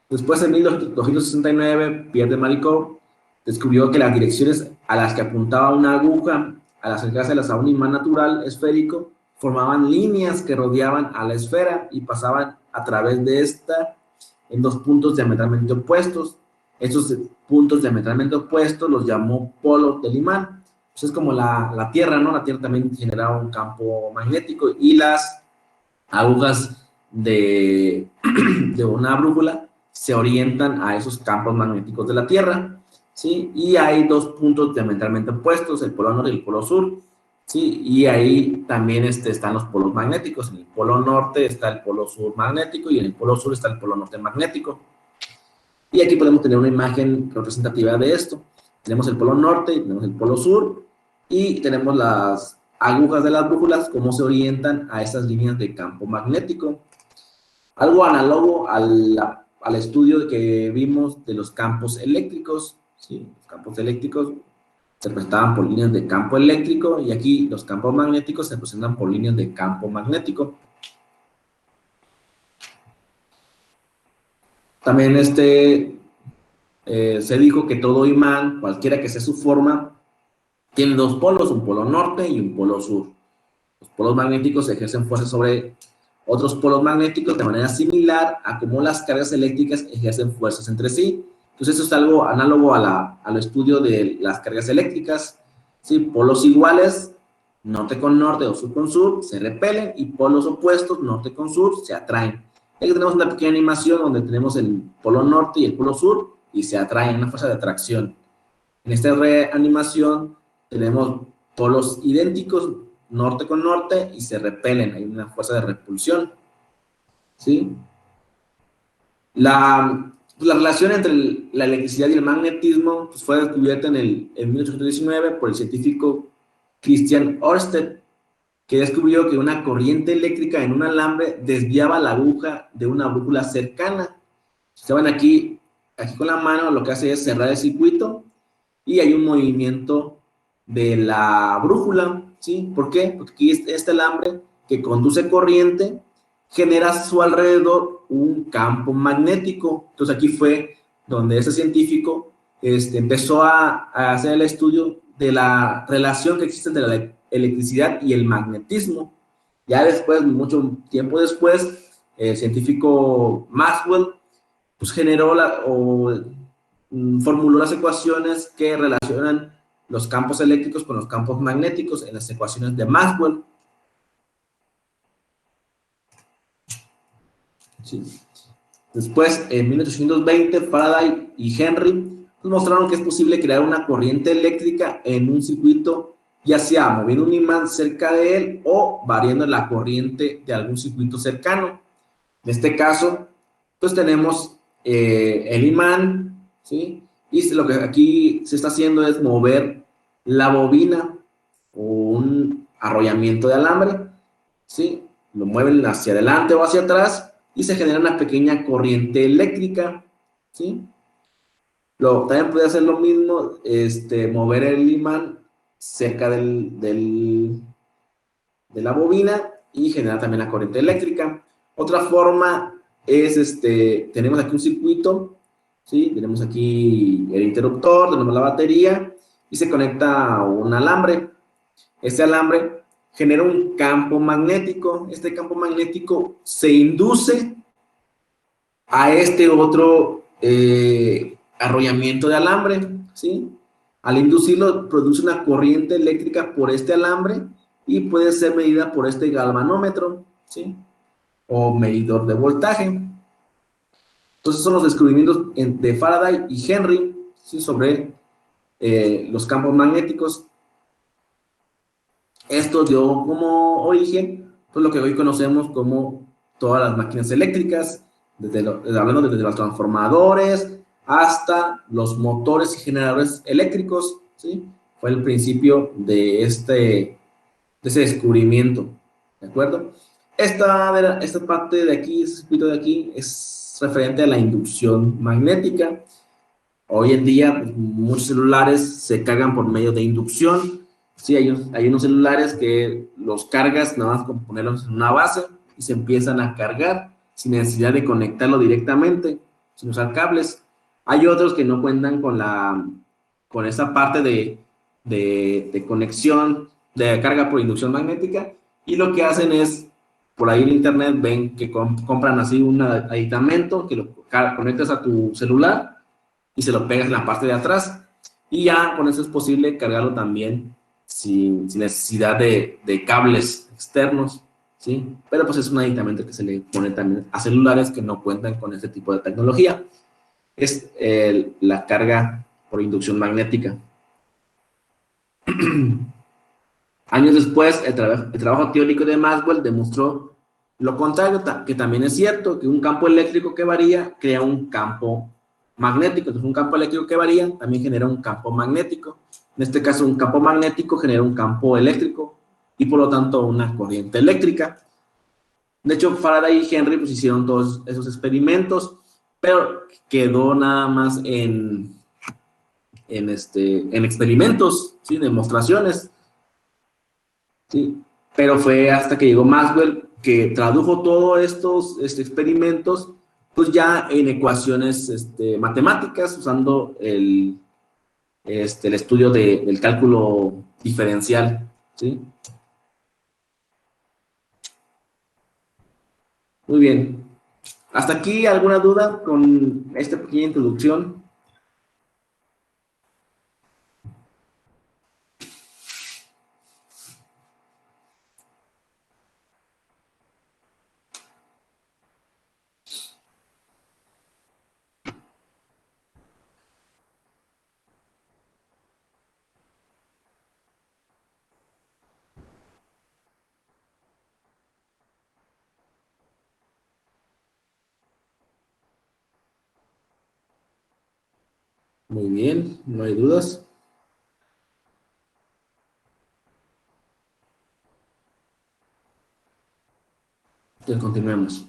Después, en 1269, Pierre de Maricourt descubrió que las direcciones a las que apuntaba una aguja al acercarse a un imán natural esférico formaban líneas que rodeaban a la esfera y pasaban a través de esta en dos puntos diametralmente opuestos. Estos puntos diametralmente opuestos los llamó polos del imán. Pues es como la Tierra, ¿no? La Tierra también generaba un campo magnético y las agujas de una brújula se orientan a esos campos magnéticos de la Tierra, ¿sí? Y hay dos puntos diametralmente opuestos, el polo norte y el polo sur, ¿sí? Y ahí también están los polos magnéticos. En el polo norte está el polo sur magnético y en el polo sur está el polo norte magnético. Y aquí podemos tener una imagen representativa de esto. Tenemos el polo norte y tenemos el polo sur y tenemos las agujas de las brújulas, cómo se orientan a esas líneas de campo magnético. Algo análogo al estudio que vimos de los campos eléctricos, ¿sí? Los campos eléctricos se representaban por líneas de campo eléctrico y aquí los campos magnéticos se representan por líneas de campo magnético. También se dijo que todo imán, cualquiera que sea su forma, tiene dos polos, un polo norte y un polo sur. Los polos magnéticos ejercen fuerza sobre otros polos magnéticos de manera similar a cómo las cargas eléctricas ejercen fuerzas entre sí. Entonces, esto es algo análogo al estudio de las cargas eléctricas. ¿Sí? Polos iguales, norte con norte o sur con sur, se repelen, y polos opuestos, norte con sur, se atraen. Aquí tenemos una pequeña animación donde tenemos el polo norte y el polo sur, y se atraen, una fuerza de atracción. En esta reanimación tenemos polos idénticos, norte con norte, y se repelen, hay una fuerza de repulsión, ¿sí? La relación entre la electricidad y el magnetismo pues, fue descubierta en 1819 por el científico Christian Ørsted, que descubrió que una corriente eléctrica en un alambre desviaba la aguja de una brújula cercana. Si ven aquí con la mano, lo que hace es cerrar el circuito y hay un movimiento de la brújula, ¿sí? ¿Por qué? Porque aquí este alambre que conduce corriente genera a su alrededor un campo magnético. Entonces aquí fue donde ese científico empezó a hacer el estudio de la relación que existe entre la electricidad y el magnetismo. Ya después, mucho tiempo después, el científico Maxwell pues generó formuló las ecuaciones que relacionan los campos eléctricos con los campos magnéticos en las ecuaciones de Maxwell. Sí. Después, en 1820, Faraday y Henry mostraron que es posible crear una corriente eléctrica en un circuito, ya sea moviendo un imán cerca de él o variando la corriente de algún circuito cercano. En este caso, pues tenemos el imán, ¿sí? Y lo que aquí se está haciendo es mover la bobina o un arrollamiento de alambre, ¿sí? Lo mueven hacia adelante o hacia atrás y se genera una pequeña corriente eléctrica, ¿sí? También puede hacer lo mismo, mover el imán cerca de la bobina y generar también la corriente eléctrica. Otra forma es, tenemos aquí un circuito, ¿sí? Tenemos aquí el interruptor, tenemos la batería y se conecta a un alambre. Este alambre genera un campo magnético. Este campo magnético se induce a este otro arrollamiento de alambre, ¿sí? Al inducirlo, produce una corriente eléctrica por este alambre y puede ser medida por este galvanómetro, ¿sí? O medidor de voltaje. Entonces son los descubrimientos de Faraday y Henry, ¿sí? Sobre los campos magnéticos. Esto dio como origen pues lo que hoy conocemos como todas las máquinas eléctricas, hablando desde los transformadores hasta los motores y generadores eléctricos, ¿sí? Fue el principio de ese descubrimiento, ¿de acuerdo? Esta parte de aquí, este circuito de aquí, es referente a la inducción magnética. Hoy en día, pues, muchos celulares se cargan por medio de inducción. Sí, hay unos celulares que los cargas nada más con ponerlos en una base y se empiezan a cargar sin necesidad de conectarlo directamente, sin usar cables. Hay otros que no cuentan con la con esa parte de conexión de carga por inducción magnética, y lo que hacen es, por ahí en internet ven que compran así un aditamento que lo conectas a tu celular y se lo pegas en la parte de atrás, y ya con eso es posible cargarlo también sin necesidad de cables externos, ¿sí? Pero pues es un aditamento que se le pone también a celulares que no cuentan con este tipo de tecnología. Es la carga por inducción magnética. Años después, el trabajo teórico de Maxwell demostró lo contrario, que también es cierto, que un campo eléctrico que varía crea un campo magnético. Entonces, un campo eléctrico que varía también genera un campo magnético. En este caso, un campo magnético genera un campo eléctrico y por lo tanto una corriente eléctrica. De hecho, Faraday y Henry pues, hicieron todos esos experimentos, pero quedó nada más en experimentos, ¿sí? Demostraciones. ¿Sí? Pero fue hasta que llegó Maxwell que tradujo todos estos experimentos pues ya en ecuaciones matemáticas usando el estudio del cálculo diferencial, ¿sí? Muy bien. ¿Hasta aquí alguna duda con esta pequeña introducción? Muy bien, no hay dudas. Entonces continuemos.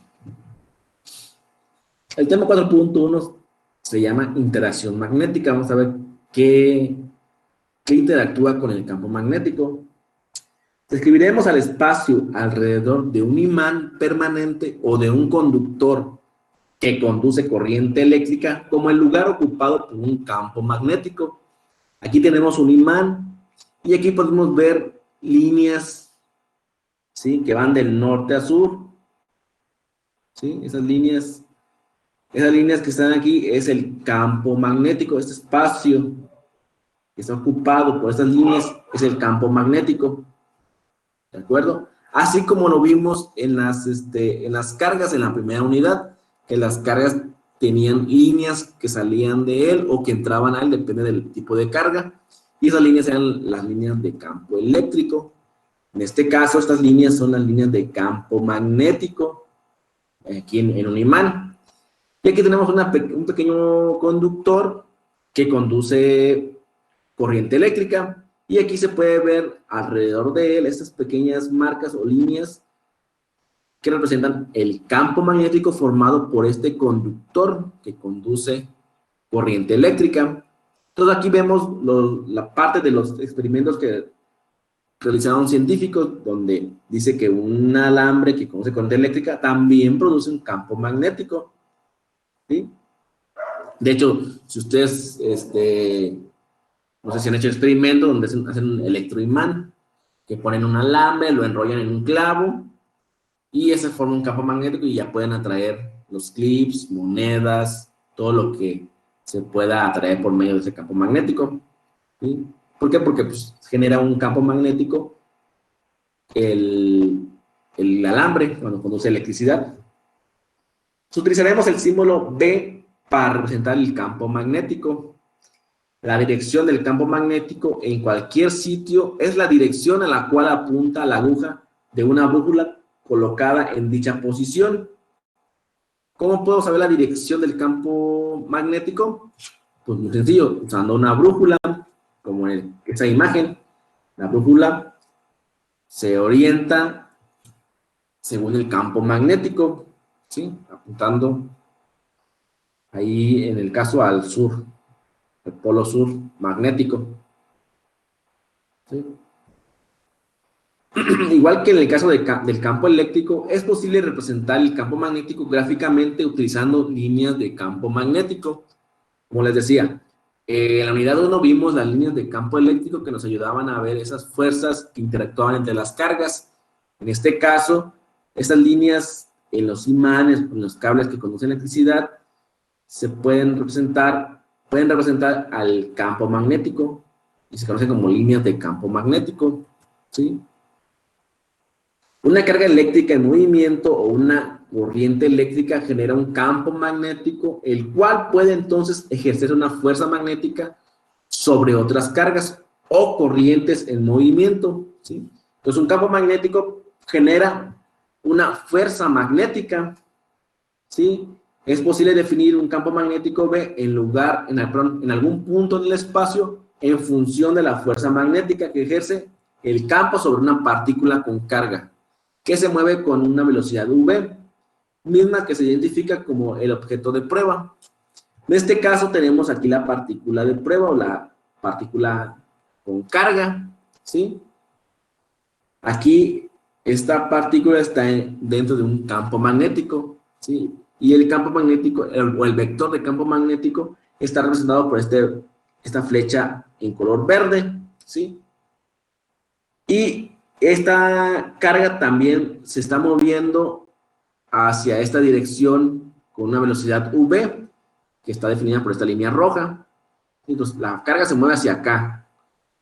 El tema 4.1 se llama interacción magnética. Vamos a ver qué interactúa con el campo magnético. Describiremos al espacio alrededor de un imán permanente o de un conductor que conduce corriente eléctrica como el lugar ocupado por un campo magnético. Aquí tenemos un imán y aquí podemos ver líneas, ¿sí? Que van del norte a sur, ¿sí? Esas líneas que están aquí es el campo magnético. Este espacio que está ocupado por estas líneas es el campo magnético. ¿De acuerdo? Así como lo vimos en las cargas en la primera unidad, que las cargas tenían líneas que salían de él o que entraban a él, depende del tipo de carga, y esas líneas eran las líneas de campo eléctrico. En este caso, estas líneas son las líneas de campo magnético, aquí en un imán. Y aquí tenemos un pequeño conductor que conduce corriente eléctrica, y aquí se puede ver alrededor de él estas pequeñas marcas o líneas que representan el campo magnético formado por este conductor que conduce corriente eléctrica. Entonces aquí vemos la parte de los experimentos que realizaron científicos, donde dice que un alambre que conduce corriente eléctrica también produce un campo magnético, ¿sí? De hecho, si ustedes no sé si han hecho experimentos donde hacen un electroimán, que ponen un alambre, lo enrollan en un clavo, y ese forma un campo magnético y ya pueden atraer los clips, monedas, todo lo que se pueda atraer por medio de ese campo magnético, ¿sí? ¿Por qué? Porque pues, genera un campo magnético el alambre cuando conduce electricidad. Utilizaremos el símbolo B para representar el campo magnético. La dirección del campo magnético en cualquier sitio es la dirección a la cual apunta la aguja de una brújula colocada en dicha posición. ¿Cómo puedo saber la dirección del campo magnético? Pues muy sencillo, usando una brújula, como en esa imagen. La brújula se orienta según el campo magnético, ¿sí? Apuntando ahí en el caso al sur, el polo sur magnético, ¿sí? Igual que en el caso del campo eléctrico, es posible representar el campo magnético gráficamente utilizando líneas de campo magnético. Como les decía, En la unidad 1 vimos las líneas de campo eléctrico que nos ayudaban a ver esas fuerzas que interactuaban entre las cargas. En este caso, estas líneas en los imanes, en los cables que conducen electricidad, se pueden representar al campo magnético y se conocen como líneas de campo magnético, ¿sí? Una carga eléctrica en movimiento o una corriente eléctrica genera un campo magnético, el cual puede entonces ejercer una fuerza magnética sobre otras cargas o corrientes en movimiento, ¿sí? Entonces, un campo magnético genera una fuerza magnética, ¿sí? Es posible definir un campo magnético B en algún punto del espacio en función de la fuerza magnética que ejerce el campo sobre una partícula con carga, que se mueve con una velocidad v, misma que se identifica como el objeto de prueba. En este caso tenemos aquí la partícula de prueba o la partícula con carga, ¿sí? Aquí esta partícula está dentro de un campo magnético, ¿sí? Y el campo magnético, o el vector de campo magnético, está representado por esta flecha en color verde, ¿sí? Y esta carga también se está moviendo hacia esta dirección con una velocidad v, que está definida por esta línea roja. Entonces, la carga se mueve hacia acá,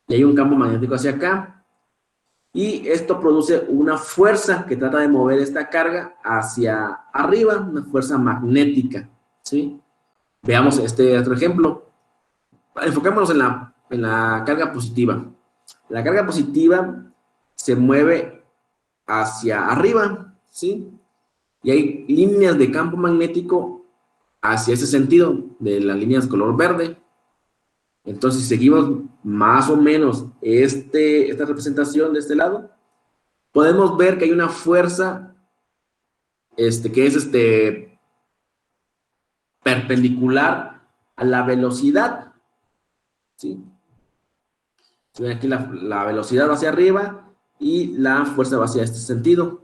y hay un campo magnético hacia acá, y esto produce una fuerza que trata de mover esta carga hacia arriba, una fuerza magnética, ¿sí? Veamos este otro ejemplo. Enfoquémonos en la carga positiva. La carga positiva se mueve hacia arriba, ¿sí? Y hay líneas de campo magnético hacia ese sentido, de las líneas color verde. Entonces, si seguimos más o menos esta representación de este lado, podemos ver que hay una fuerza que es perpendicular a la velocidad, ¿sí? Aquí la velocidad va hacia arriba y la fuerza va hacia este sentido.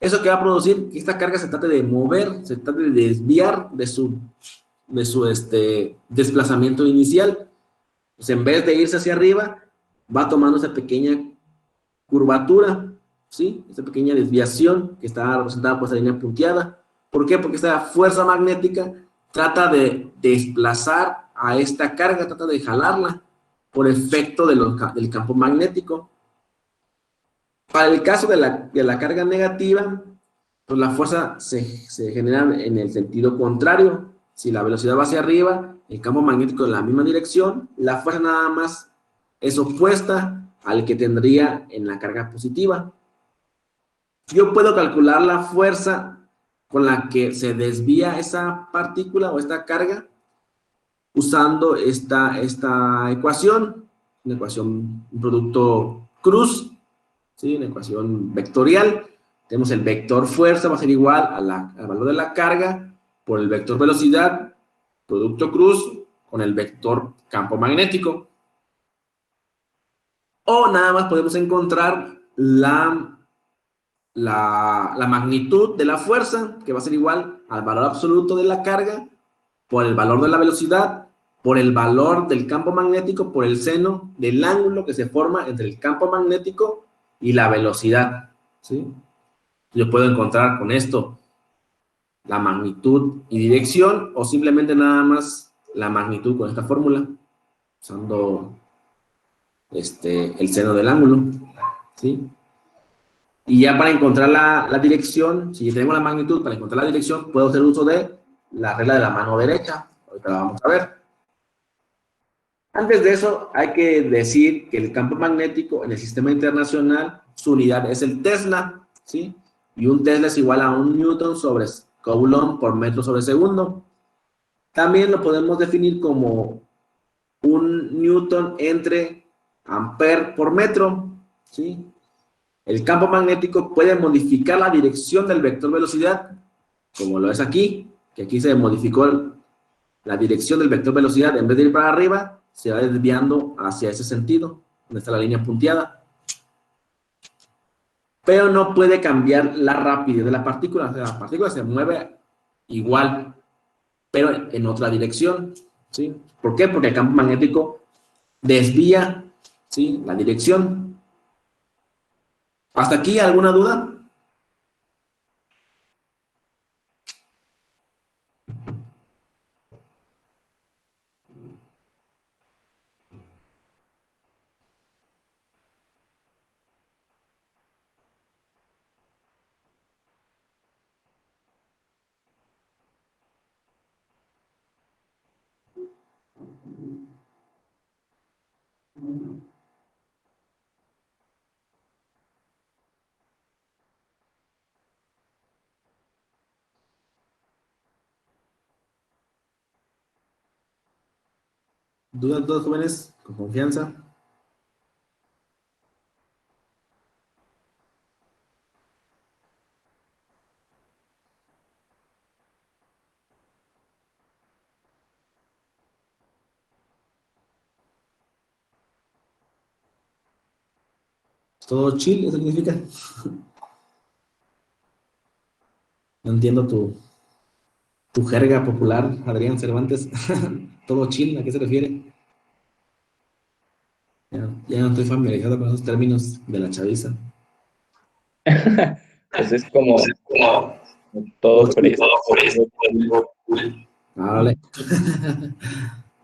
Eso que va a producir que esta carga se trate de mover, se trate de desviar de su desplazamiento inicial. Pues en vez de irse hacia arriba, va tomando esa pequeña curvatura, ¿sí? Esa pequeña desviación que está representada por esta línea punteada. ¿Por qué? Porque esta fuerza magnética trata de desplazar a esta carga, trata de jalarla por efecto del campo magnético. Para el caso de la carga negativa, pues la fuerza se genera en el sentido contrario. Si la velocidad va hacia arriba, el campo magnético en la misma dirección, la fuerza nada más es opuesta al que tendría en la carga positiva. Yo puedo calcular la fuerza con la que se desvía esa partícula o esta carga usando esta ecuación, una ecuación, un producto cruz, ¿sí? Una ecuación vectorial. Tenemos el vector fuerza va a ser igual al valor de la carga por el vector velocidad, producto cruz, con el vector campo magnético. O nada más podemos encontrar la magnitud de la fuerza, que va a ser igual al valor absoluto de la carga, por el valor de la velocidad, por el valor del campo magnético, por el seno del ángulo que se forma entre el campo magnético y la velocidad, ¿sí? Yo puedo encontrar con esto la magnitud y dirección, o simplemente nada más la magnitud con esta fórmula, usando el seno del ángulo, ¿sí? Y ya para encontrar la dirección, si tenemos la magnitud, para encontrar la dirección, puedo hacer uso de la regla de la mano derecha. Ahorita la vamos a ver. Antes de eso, hay que decir que el campo magnético en el sistema internacional, su unidad es el Tesla, ¿sí? Y un Tesla es igual a un Newton sobre Coulomb por metro sobre segundo. También lo podemos definir como un Newton entre Ampere por metro, ¿sí? El campo magnético puede modificar la dirección del vector velocidad, como lo es aquí, que aquí se modificó la dirección del vector velocidad, en vez de ir para arriba, se va desviando hacia ese sentido, donde está la línea punteada. Pero no puede cambiar la rapidez de la partícula, o sea, la partícula se mueve igual, pero en otra dirección. ¿sí? ¿Por qué? Porque el campo magnético desvía, ¿sí?, la dirección. ¿Hasta aquí alguna duda? ¿Dudas, dudas, jóvenes? Con confianza. ¿Todo chill? ¿Eso significa? No entiendo tu jerga popular, Adrián Cervantes. ¿Todo chill? ¿A qué se refiere? Ya no estoy familiarizado con esos términos de la chaviza. Pues es como Todo todo chill, fresco, todo fresco, todo cool. todo cool. Vale.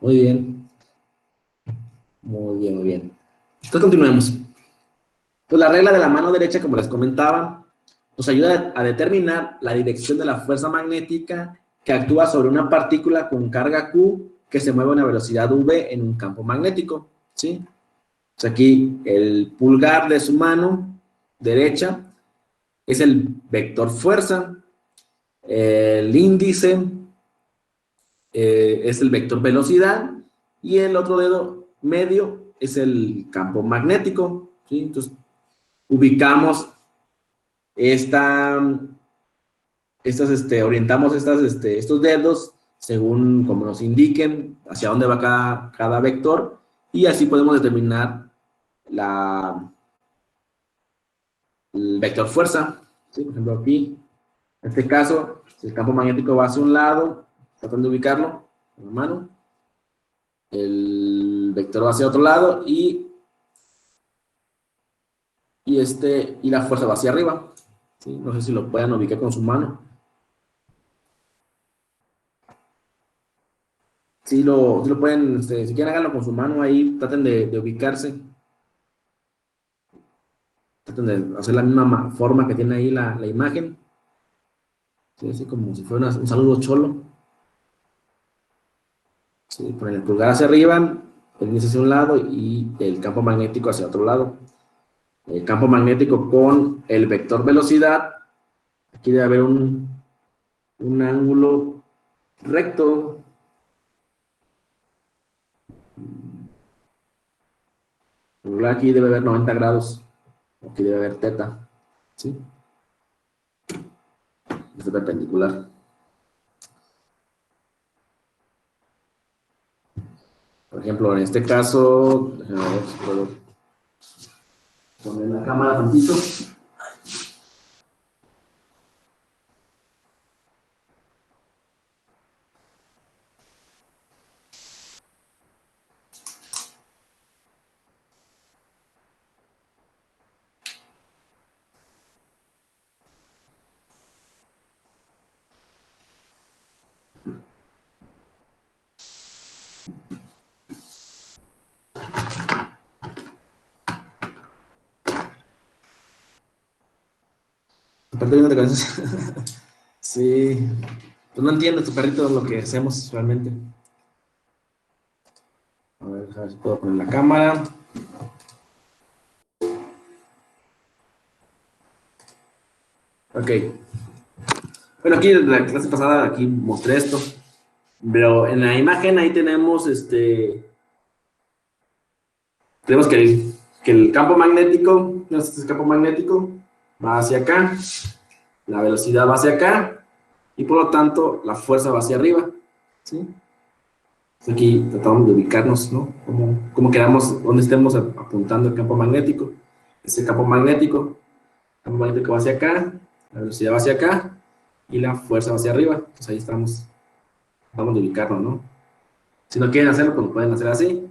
Muy bien. Muy bien, muy bien. Entonces continuemos. Pues la regla de la mano derecha, como les comentaba, nos ayuda a determinar la dirección de la fuerza magnética que actúa sobre una partícula con carga Q que se mueve a una velocidad V en un campo magnético, ¿sí? Pues aquí el pulgar de su mano derecha es el vector fuerza, el índice es el vector velocidad y el otro dedo medio es el campo magnético, ¿sí? Entonces ubicamos esta, orientamos estos dedos según como nos indiquen hacia dónde va cada vector y así podemos determinar el vector fuerza, ¿sí? Por ejemplo aquí, en este caso, si el campo magnético va hacia un lado, tratando de ubicarlo con la mano, el vector va hacia otro lado y la fuerza va hacia arriba, ¿sí? No sé si lo puedan ubicar con su mano. Si lo pueden, si quieren háganlo con su mano ahí, traten de ubicarse, traten de hacer la misma forma que tiene ahí la imagen, ¿sí? Así como si fuera un saludo cholo, ¿sí? Ponen el pulgar hacia arriba, el índice hacia un lado y el campo magnético hacia otro lado. El campo magnético con el vector velocidad, aquí debe haber un ángulo recto. Aquí debe haber 90 grados, aquí debe haber teta, ¿sí? Es perpendicular. Por ejemplo, en este caso, déjame ver si puedo poner la cámara tantito. Tu perrito viendo de cabeza. Sí. Pues no entiendo tu perrito lo que hacemos realmente. A ver si puedo poner la cámara. Ok. Bueno, aquí en la clase pasada aquí mostré esto. Pero en la imagen ahí tenemos que el campo magnético, este campo magnético va hacia acá, la velocidad va hacia acá, y por lo tanto la fuerza va hacia arriba, ¿sí? Aquí tratamos de ubicarnos, ¿no? Como queramos, donde estemos apuntando el campo magnético. Ese campo magnético va hacia acá, la velocidad va hacia acá, y la fuerza va hacia arriba. Pues ahí estamos, vamos a ubicarnos, ¿no? Si no quieren hacerlo, pues lo pueden hacer así.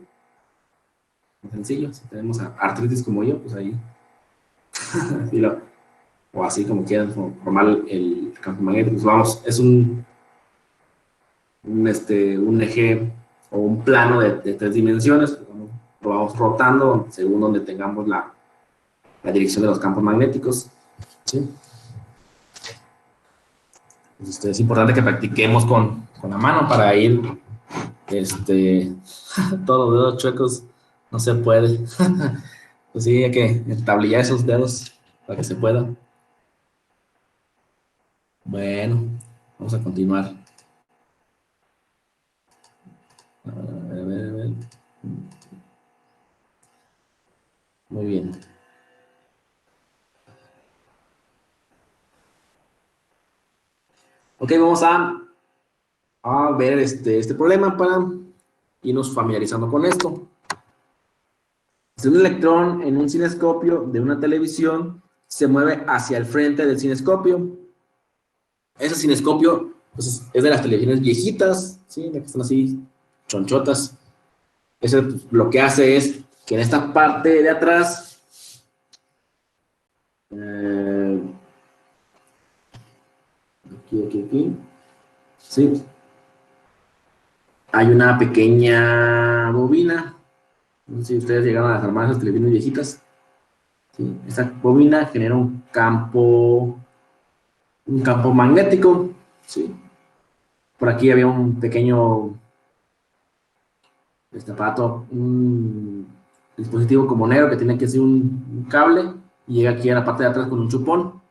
Muy sencillo. Si tenemos artritis como yo, pues ahí. O así como quieran, como formar el campo magnético. Pues vamos, es un eje o un plano de 3 dimensiones. Lo vamos rotando según donde tengamos la dirección de los campos magnéticos. ¿Sí? Entonces, es importante que practiquemos con la mano para ir todos los dedos chuecos. No se puede. Pues sí, hay que entablillar esos dedos para que se pueda. Bueno, vamos a continuar. A ver. Muy bien. Ok, vamos a ver este problema para irnos familiarizando con esto. Si un electrón en un cinescopio de una televisión se mueve hacia el frente del cinescopio. Ese cinescopio pues, es de las televisiones viejitas, ¿sí? De que están así chonchotas. Ese pues, lo que hace es que en esta parte de atrás aquí, sí, hay una pequeña bobina. No sé si ustedes llegaron a armar esas televisiones viejitas. ¿Sí? Esta bobina genera un campo magnético. ¿Sí? Por aquí había un pequeño aparato, un dispositivo como negro que tiene que ser un cable y llega aquí a la parte de atrás con un chupón.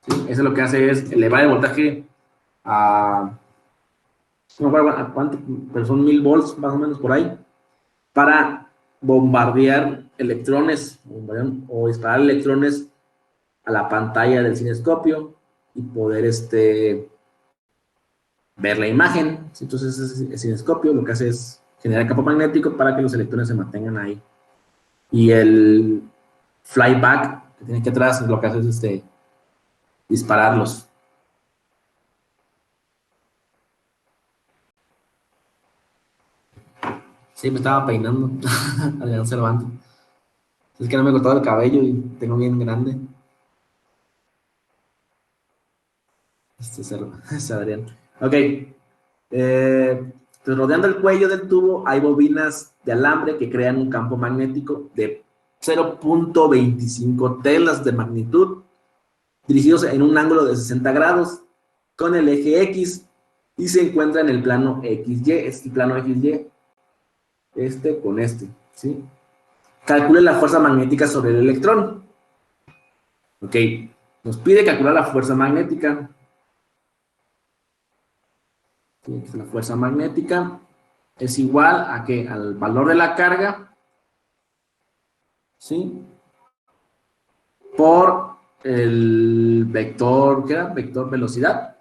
¿Sí? Eso lo que hace es elevar el voltaje a, no recuerdo a cuánto, pero son 1000 volts más o menos por ahí, para bombardear electrones o disparar electrones a la pantalla del cinescopio y poder ver la imagen. Entonces el cinescopio lo que hace es generar campo magnético para que los electrones se mantengan ahí. Y el flyback que tiene aquí atrás lo que hace es dispararlos. Sí, me estaba peinando. Adrián Cervantes. Es que no me he cortado el cabello y tengo bien grande. Es Adrián. Ok. Pues rodeando el cuello del tubo hay bobinas de alambre que crean un campo magnético de 0.25 telas de magnitud, dirigidos en un ángulo de 60 grados con el eje X y se encuentra en el plano XY. Es el plano XY. Con ¿sí? Calcule la fuerza magnética sobre el electrón. Ok. Nos pide calcular la fuerza magnética. ¿Sí? La fuerza magnética es igual a que al valor de la carga, ¿sí? Por el vector, ¿qué era? Vector velocidad.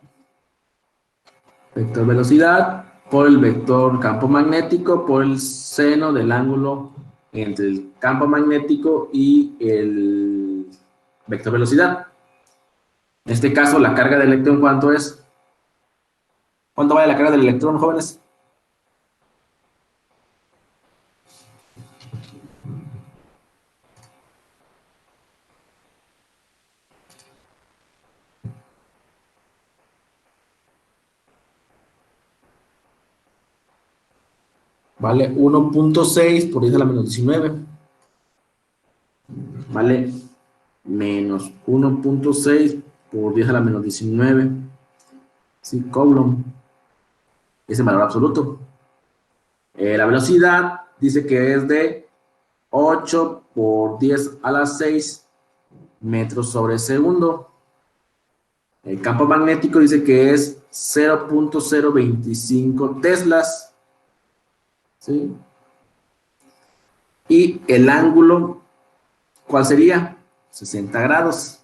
Vector velocidad por el vector campo magnético por el seno del ángulo entre el campo magnético y el vector velocidad. En este caso, la carga del electrón, ¿cuánto es? ¿Cuánto vale la carga del electrón, jóvenes? Vale 1.6 por 10 a la menos 19. Vale menos 1.6 por 10 a la menos 19. Sí, Coulomb. Es el valor absoluto. La velocidad dice que es de 8 por 10 a la 6 metros sobre segundo. El campo magnético dice que es 0.025 teslas. ¿Sí? Y el ángulo, ¿cuál sería? 60 grados.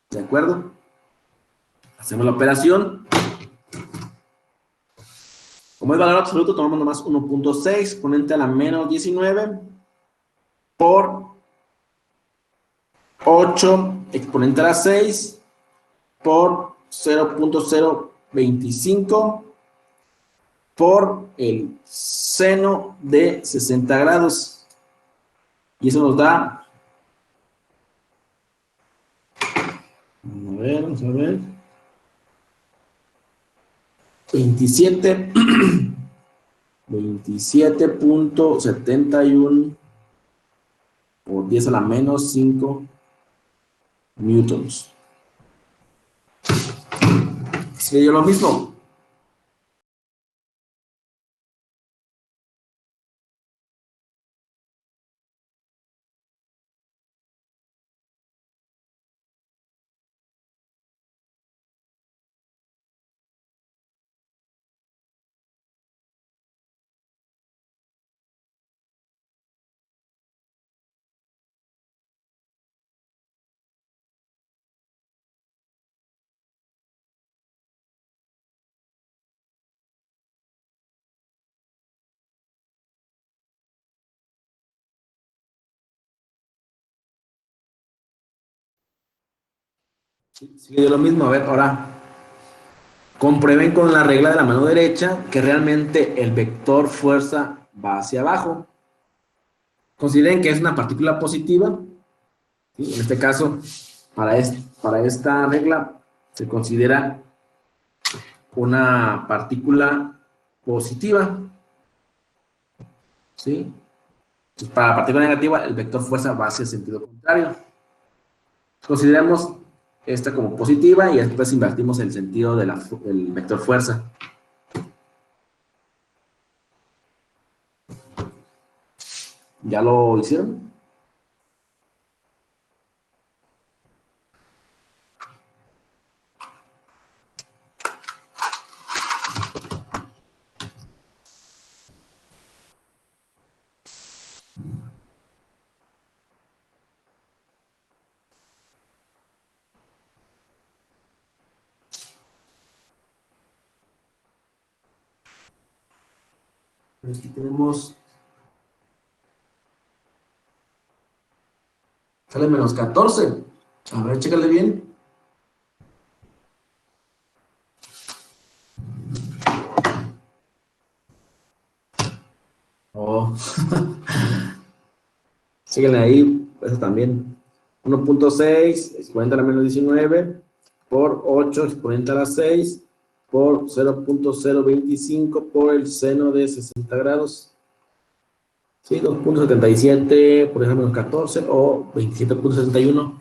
¿De acuerdo? Hacemos la operación. Como es valor absoluto, tomamos nomás 1.6 exponente a la menos 19 por 8 exponente a la 6 por 0.025 por el seno de 60 grados. Y eso nos da, vamos a ver, 27, 27.71 por 10 a la menos 5 newtons. Sería lo mismo. Sigue lo mismo. A ver, ahora comprueben con la regla de la mano derecha que realmente el vector fuerza va hacia abajo. Consideren que es una partícula positiva. ¿Sí? En este caso, para esta regla se considera una partícula positiva. ¿Sí? Entonces, para la partícula negativa, el vector fuerza va hacia el sentido contrario. Consideramos esta como positiva y después invertimos el sentido del vector fuerza. ¿Ya lo hicieron? Aquí tenemos, sale menos 14. A ver, chécale bien. Oh, síguenle ahí, eso también. 1.6 exponente a la menos 19 por 8 exponente a la 6 por 0.025 por el seno de 60 grados. Sí, 2.77 por ejemplo menos 14 o 27.61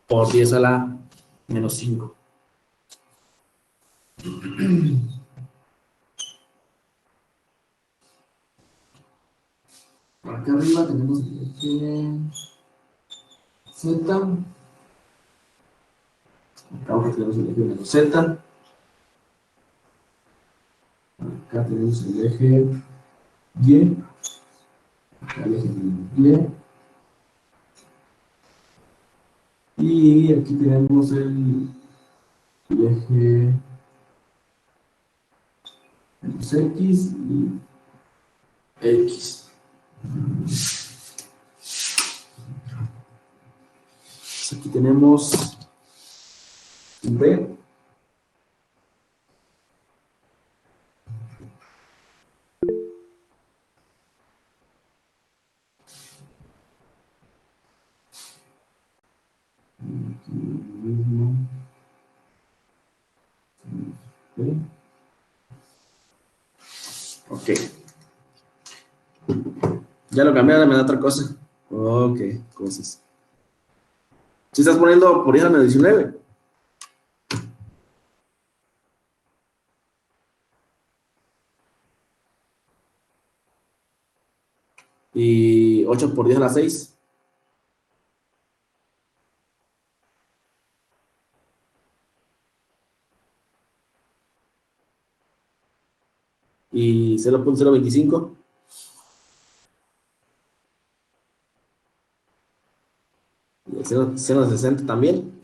por 10 a la menos 5. Por acá arriba tenemos Z. Acá abajo tenemos el eje menos Z. Acá tenemos el eje Y. Acá el eje Y. Y aquí tenemos el eje menos X y X. Aquí tenemos B. Aquí mismo. B. Ok. Ya lo cambiaron, me da otra cosa. Ok, cosas. Si estás poniendo por hija menos 19. Y 8 por 10 a la 6. Y 0.025. Y el seno de 60 también.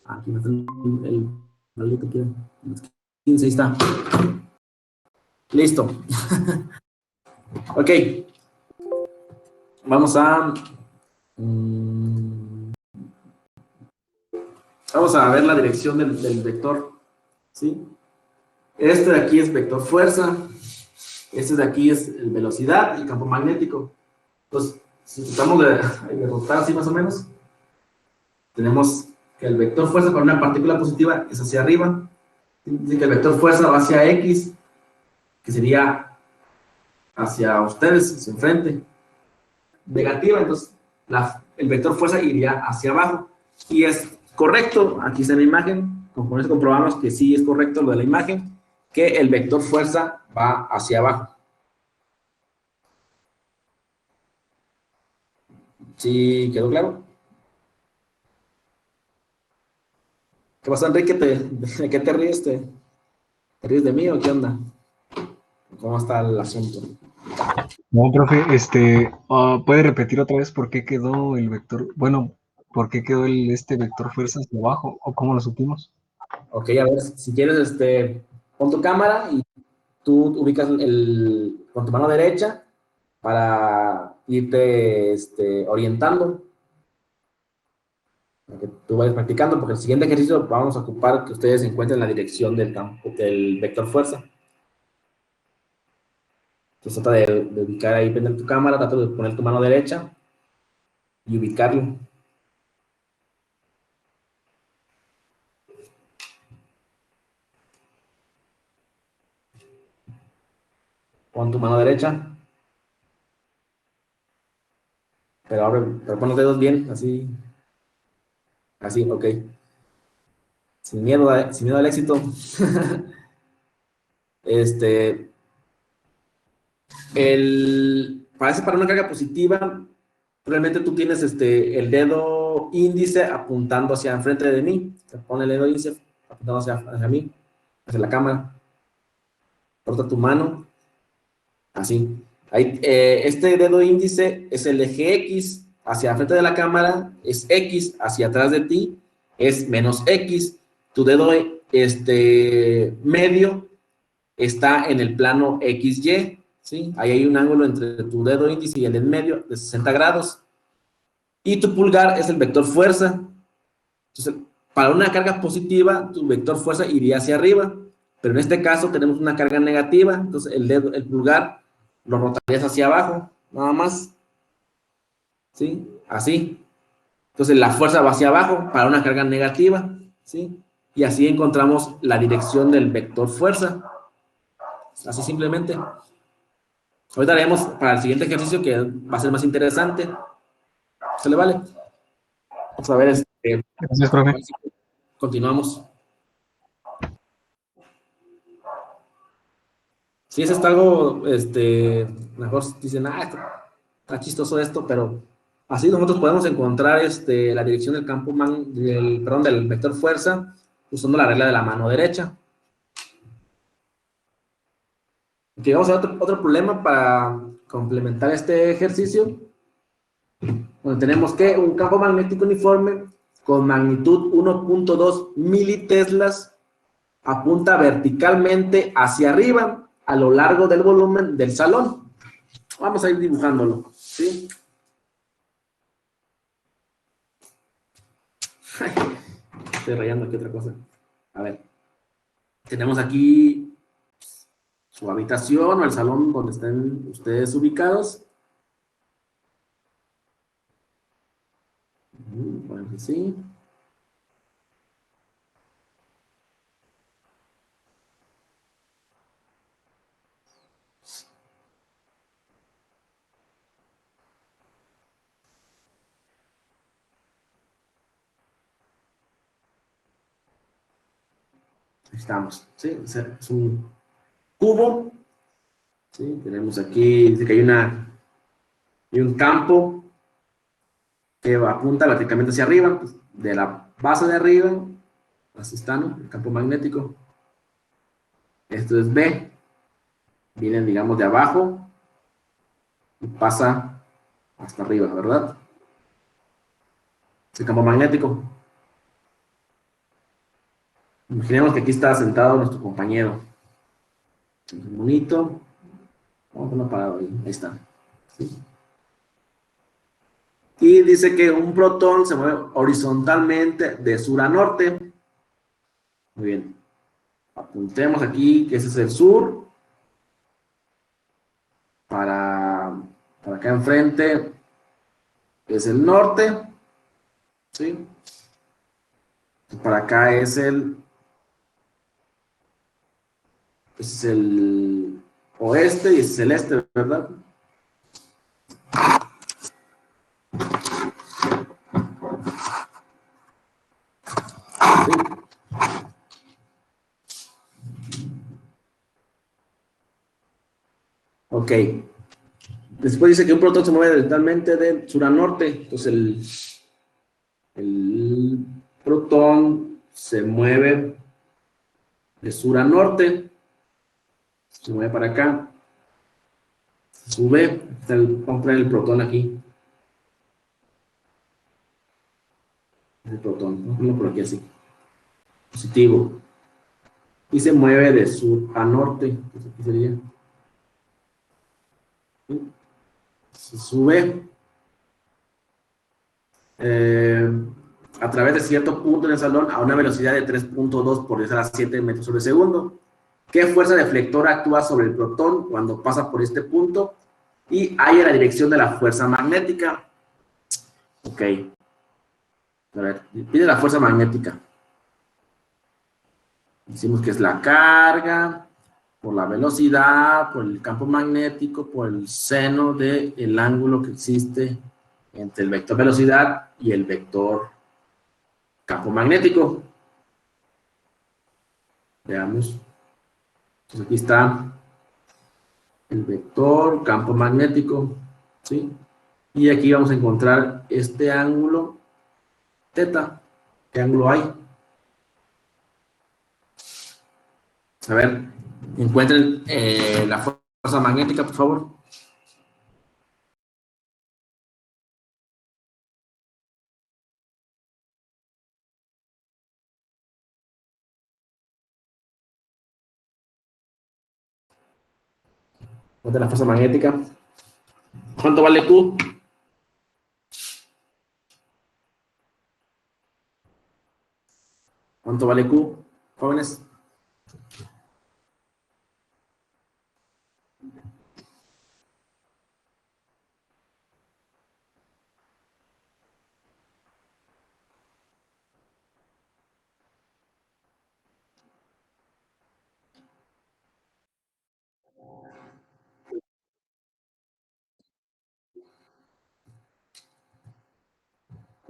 Aquí me está el valor que quieren. 15, ahí está. Listo. Ok. Vamos a... vamos a ver la dirección del vector. ¿Sí? Este de aquí es vector fuerza. Este de aquí es velocidad y campo magnético. Entonces, si tratamos de rotar así más o menos, tenemos que el vector fuerza para una partícula positiva es hacia arriba. Dice que el vector fuerza va hacia X, que sería hacia ustedes, hacia enfrente. Negativa, entonces el vector fuerza iría hacia abajo. Y es correcto, aquí está la imagen, con eso comprobamos que sí es correcto lo de la imagen, que el vector fuerza va hacia abajo. ¿Sí quedó claro? ¿Qué pasa, Enrique? ¿De qué te ríes? ¿Te ríes de mí o qué onda? ¿Cómo está el asunto? No, profe, ¿puede repetir otra vez por qué quedó el vector? Bueno, ¿por qué quedó este vector fuerza hacia abajo? ¿O cómo lo supimos? Ok, a ver, si quieres, pon tu cámara y tú ubicas con tu mano derecha para irte orientando, para que tú vayas practicando, porque el siguiente ejercicio vamos a ocupar que ustedes encuentren la dirección del campo, del vector fuerza. Entonces trata de ubicar ahí, prender tu cámara, trata de poner tu mano derecha y ubicarlo. Pon tu mano derecha, pero pon los dedos bien, así, así, ok. Sin miedo al éxito. Este, para una carga positiva, realmente tú tienes el dedo índice apuntando hacia enfrente de mí. Te pone el dedo índice apuntando hacia mí, hacia la cámara. Corta tu mano, así. Ahí, este dedo índice es el eje X hacia frente de la cámara, es X hacia atrás de ti, es menos X. Tu dedo medio está en el plano XY, ¿sí? Ahí hay un ángulo entre tu dedo índice y el del medio de 60 grados. Y tu pulgar es el vector fuerza. Entonces, para una carga positiva, tu vector fuerza iría hacia arriba. Pero en este caso tenemos una carga negativa, entonces el pulgar lo rotarías hacia abajo, nada más. ¿Sí? Así. Entonces la fuerza va hacia abajo para una carga negativa, ¿sí? Y así encontramos la dirección del vector fuerza. Así simplemente. Ahorita haremos para el siguiente ejercicio que va a ser más interesante. ¿Se le vale? Vamos a ver, Gracias, profe. continuamos. Si es algo, mejor dicen, está chistoso esto, pero así nosotros podemos encontrar la dirección del campo, del vector fuerza, usando la regla de la mano derecha. Ok, vamos a ver otro problema para complementar este ejercicio, donde tenemos que un campo magnético uniforme con magnitud 1.2 militeslas apunta verticalmente hacia arriba a lo largo del volumen del salón. Vamos a ir dibujándolo, ¿sí? Estoy rayando aquí otra cosa. A ver, tenemos aquí su habitación o el salón donde estén ustedes ubicados. Bueno, sí. Estamos, ¿sí? Es un cubo, ¿sí? Tenemos aquí, dice que hay un campo que apunta verticalmente hacia arriba, pues, de la base de arriba, así está, ¿no? El campo magnético. Esto es B, viene, digamos, de abajo y pasa hasta arriba, ¿verdad? Es el campo magnético. Imaginemos que aquí está sentado nuestro compañero. Bonito. Vamos a ponerlo parado ahí. Ahí está. ¿Sí? Y dice que un protón se mueve horizontalmente de sur a norte. Muy bien. Apuntemos aquí que ese es el sur. Para acá enfrente es el norte. ¿Sí? Para acá es el oeste y es el este, ¿verdad? Sí. Ok. Después dice que un protón se mueve directamente de sur a norte. Entonces el protón se mueve de sur a norte. Se mueve para acá. Sube. Vamos a poner el protón aquí. El protón. Vamos a ponerlo por aquí así. Positivo. Y se mueve de sur a norte. Entonces aquí sería. Se sube. Eh, a través de cierto punto en el salón a una velocidad de 3.2 por 10 a la 7 metros sobre segundo. ¿Qué fuerza deflectora actúa sobre el protón cuando pasa por este punto? Y hay en la dirección de la fuerza magnética. Ok. A ver, pide la fuerza magnética. Decimos que es la carga por la velocidad, por el campo magnético, por el seno del ángulo que existe entre el vector velocidad y el vector campo magnético. Veamos. Entonces aquí está el vector campo magnético, ¿sí? Y aquí vamos a encontrar este ángulo teta. ¿Qué ángulo hay? A ver, encuentren la fuerza magnética, por favor. Encuentren la fuerza magnética. ¿Cuánto vale Q? ¿Cuánto vale Q, jóvenes?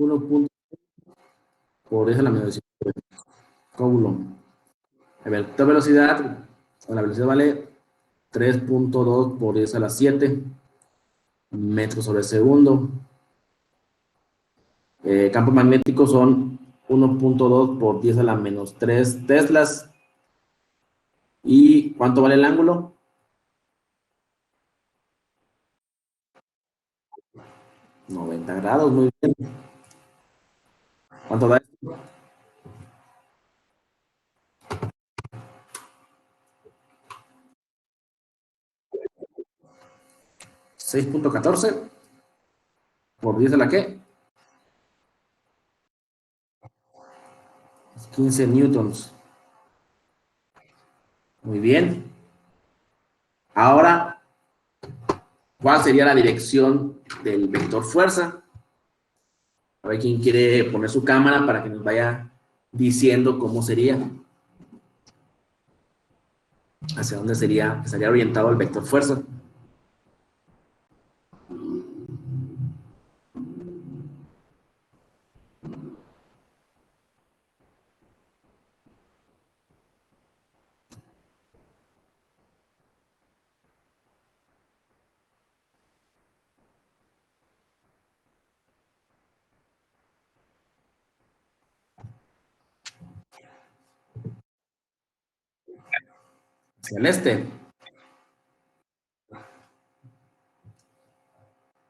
Uno punto por eso la menos Coulomb. A ver, esta velocidad, la velocidad vale 3.2 por 10 a la 7 metros sobre segundo. Campo magnético son 1.2 por 10 a la menos 3 teslas. ¿Y cuánto vale el ángulo? 90 grados, muy bien. ¿Cuánto da? 6.14 por 10 a la qué? 15 newtons. Muy bien. Ahora, ¿cuál sería la dirección del vector fuerza? A ver quién quiere poner su cámara para que nos vaya diciendo cómo sería, hacia dónde estaría orientado el vector fuerza. Hacia el este.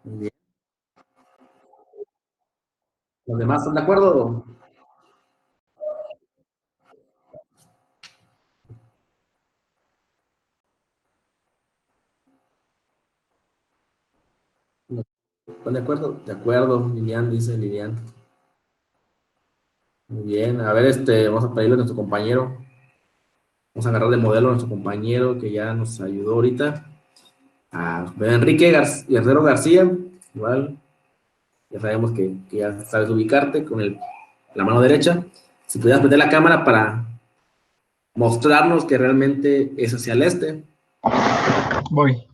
Muy bien. ¿Los demás están de acuerdo? de acuerdo? De acuerdo, Lilian, dice Lilian. Muy bien, a ver, vamos a pedirle a nuestro compañero. Vamos a agarrar de modelo a nuestro compañero que ya nos ayudó ahorita. A Enrique Guerrero García, igual, ya sabemos que ya sabes ubicarte con la mano derecha. Si pudieras prender la cámara para mostrarnos que realmente es hacia el este. Voy.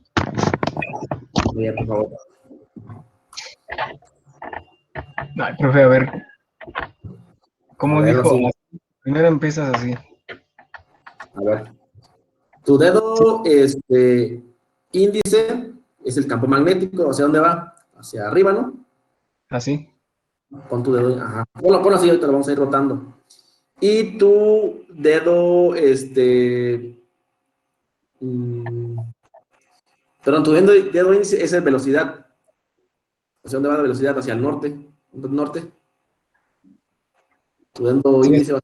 Bien, por favor. Ay, profe, a ver, A ¿cómo ver, dijo? así, Primero empiezas así. a ver. Tu dedo índice es el campo magnético. ¿Hacia dónde va? Hacia arriba, ¿no? Así. Pon tu dedo, ajá. Ponlo así, ahorita lo vamos a ir rotando. Y tu dedo, perdón, tu dedo índice es el velocidad. ¿Hacia dónde va la velocidad? Hacia el norte. Norte. Tu dedo Sí, índice va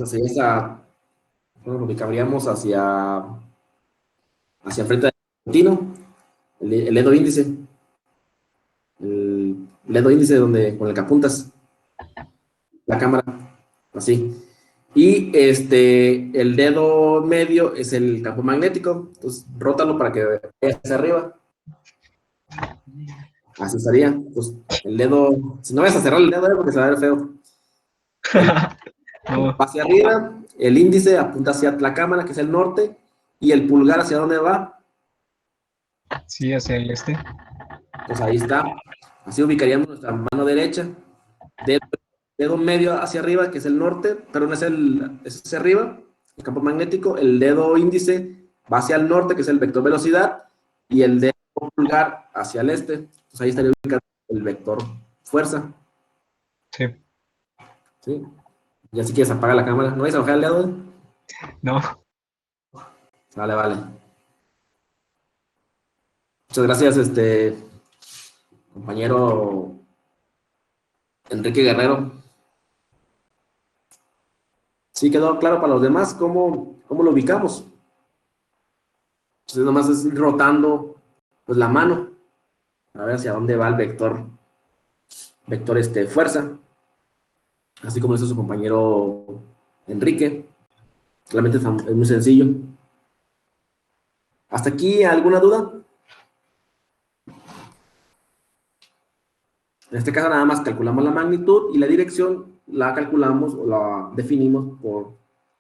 hacia esa, bueno, lo ubicaríamos hacia frente del contino, el dedo índice. El dedo índice donde, con el que apuntas la cámara, así. Y el dedo medio es el campo magnético. Entonces, rótalo para que vaya hacia arriba. Así estaría. Pues el dedo, si no vas a cerrar el dedo, porque se va a ver feo. no, Va hacia arriba, el índice apunta hacia la cámara, que es el norte, y el pulgar hacia dónde va. sí, hacia el este. Pues ahí está. Así ubicaríamos nuestra mano derecha. Dedo, dedo medio hacia arriba, que es el norte, perdón, es hacia arriba, el campo magnético. El dedo índice va hacia el norte, que es el vector velocidad, y el dedo pulgar hacia el este. Pues ahí estaría ubicado el vector fuerza. Sí. ¿Sí? Y así que se apaga la cámara. ¿No vais a bajar el dedo? No, Vale, vale. Muchas gracias, compañero Enrique Guerrero. Sí, quedó claro para los demás cómo lo ubicamos. Entonces, nomás es ir rotando pues, la mano a ver hacia dónde va el vector fuerza. Así como hizo su compañero Enrique. Realmente es muy sencillo. ¿Hasta aquí alguna duda? En este caso nada más calculamos la magnitud y la dirección la calculamos o la definimos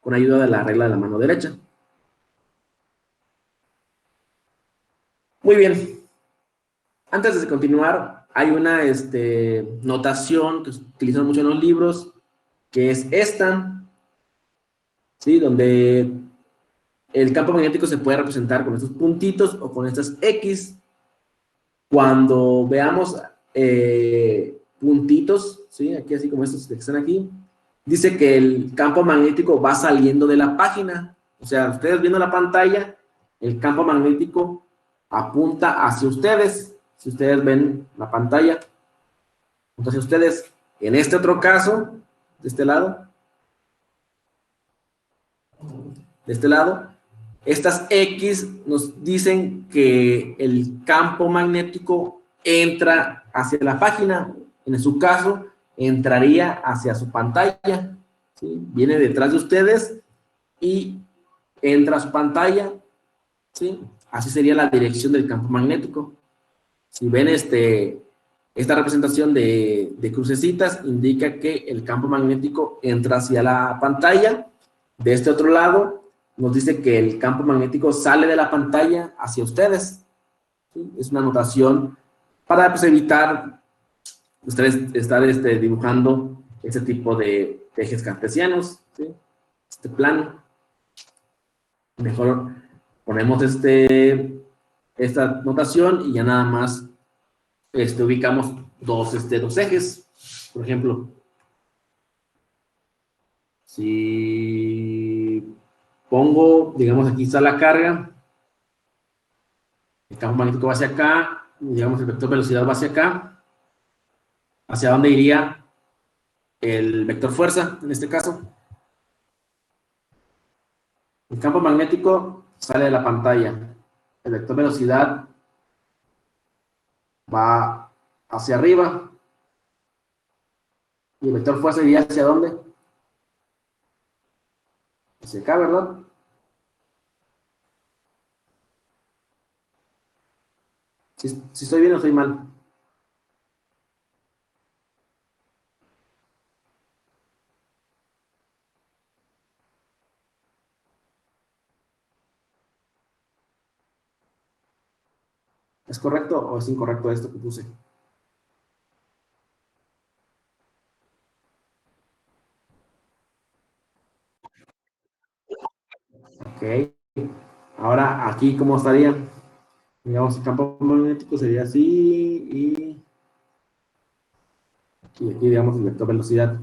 con ayuda de la regla de la mano derecha. Muy bien. Antes de continuar, hay una notación que se utiliza mucho en los libros, que es esta, ¿sí? Donde el campo magnético se puede representar con estos puntitos o con estas X. Cuando veamos puntitos, ¿sí? Aquí así como estos que están aquí, dice que el campo magnético va saliendo de la página. O sea, ustedes viendo la pantalla, el campo magnético apunta hacia ustedes. Si ustedes ven la pantalla, entonces ustedes, en este otro caso, de este lado, estas X nos dicen que el campo magnético entra hacia la página. En su caso, entraría hacia su pantalla. ¿Sí? Viene detrás de ustedes y entra a su pantalla. ¿Sí? Así sería la dirección del campo magnético. Si ven esta representación de crucecitas, indica que el campo magnético entra hacia la pantalla. De este otro lado, nos dice que el campo magnético sale de la pantalla hacia ustedes. ¿Sí? Es una notación para pues, evitar ustedes estar dibujando ese tipo de ejes cartesianos. ¿Sí? Este plano. Mejor ponemos esta notación y ya nada más ubicamos dos ejes. Por ejemplo, si pongo, digamos, aquí está la carga, el campo magnético va hacia acá, digamos, el vector velocidad va hacia acá, ¿hacia dónde iría el vector fuerza, en este caso? El campo magnético sale de la pantalla, el vector velocidad va hacia arriba. Y el vector fuerza iría hacia dónde? Hacia acá, ¿verdad? Si estoy bien o estoy mal. ¿Es correcto o es incorrecto esto que puse? Ok. Ahora, aquí, ¿cómo estaría? Digamos, el campo magnético sería así y aquí, digamos, el vector velocidad.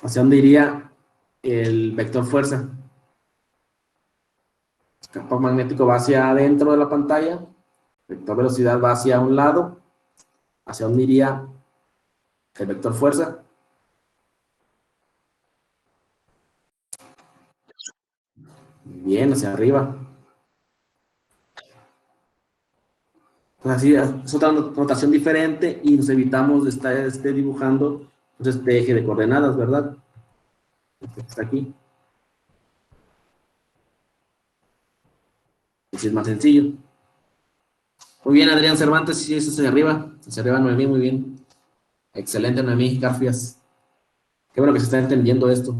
¿Hacia dónde iría el vector fuerza? El campo magnético va hacia adentro de la pantalla, el vector velocidad va hacia un lado. ¿Hacia dónde iría el vector fuerza? Bien, hacia arriba. Pues así es otra notación diferente y nos evitamos de estar dibujando pues, este eje de coordenadas, ¿verdad? Este que está aquí. Así es más sencillo. Muy bien, Adrián Cervantes, sí, eso es hacia arriba, Noemí, muy bien. Excelente, Noemí, Garfias. Qué bueno que se está entendiendo esto.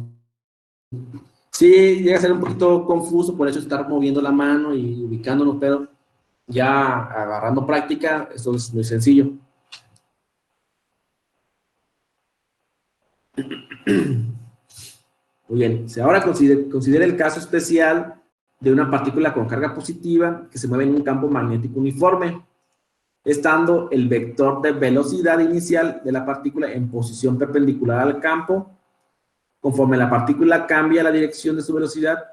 Sí, llega a ser un poquito confuso por eso estar moviendo la mano y ubicándonos, pero ya agarrando práctica, esto es muy sencillo. Muy bien, si ahora considere el caso especial de una partícula con carga positiva que se mueve en un campo magnético uniforme, estando el vector de velocidad inicial de la partícula en posición perpendicular al campo. Conforme la partícula cambia la dirección de su velocidad,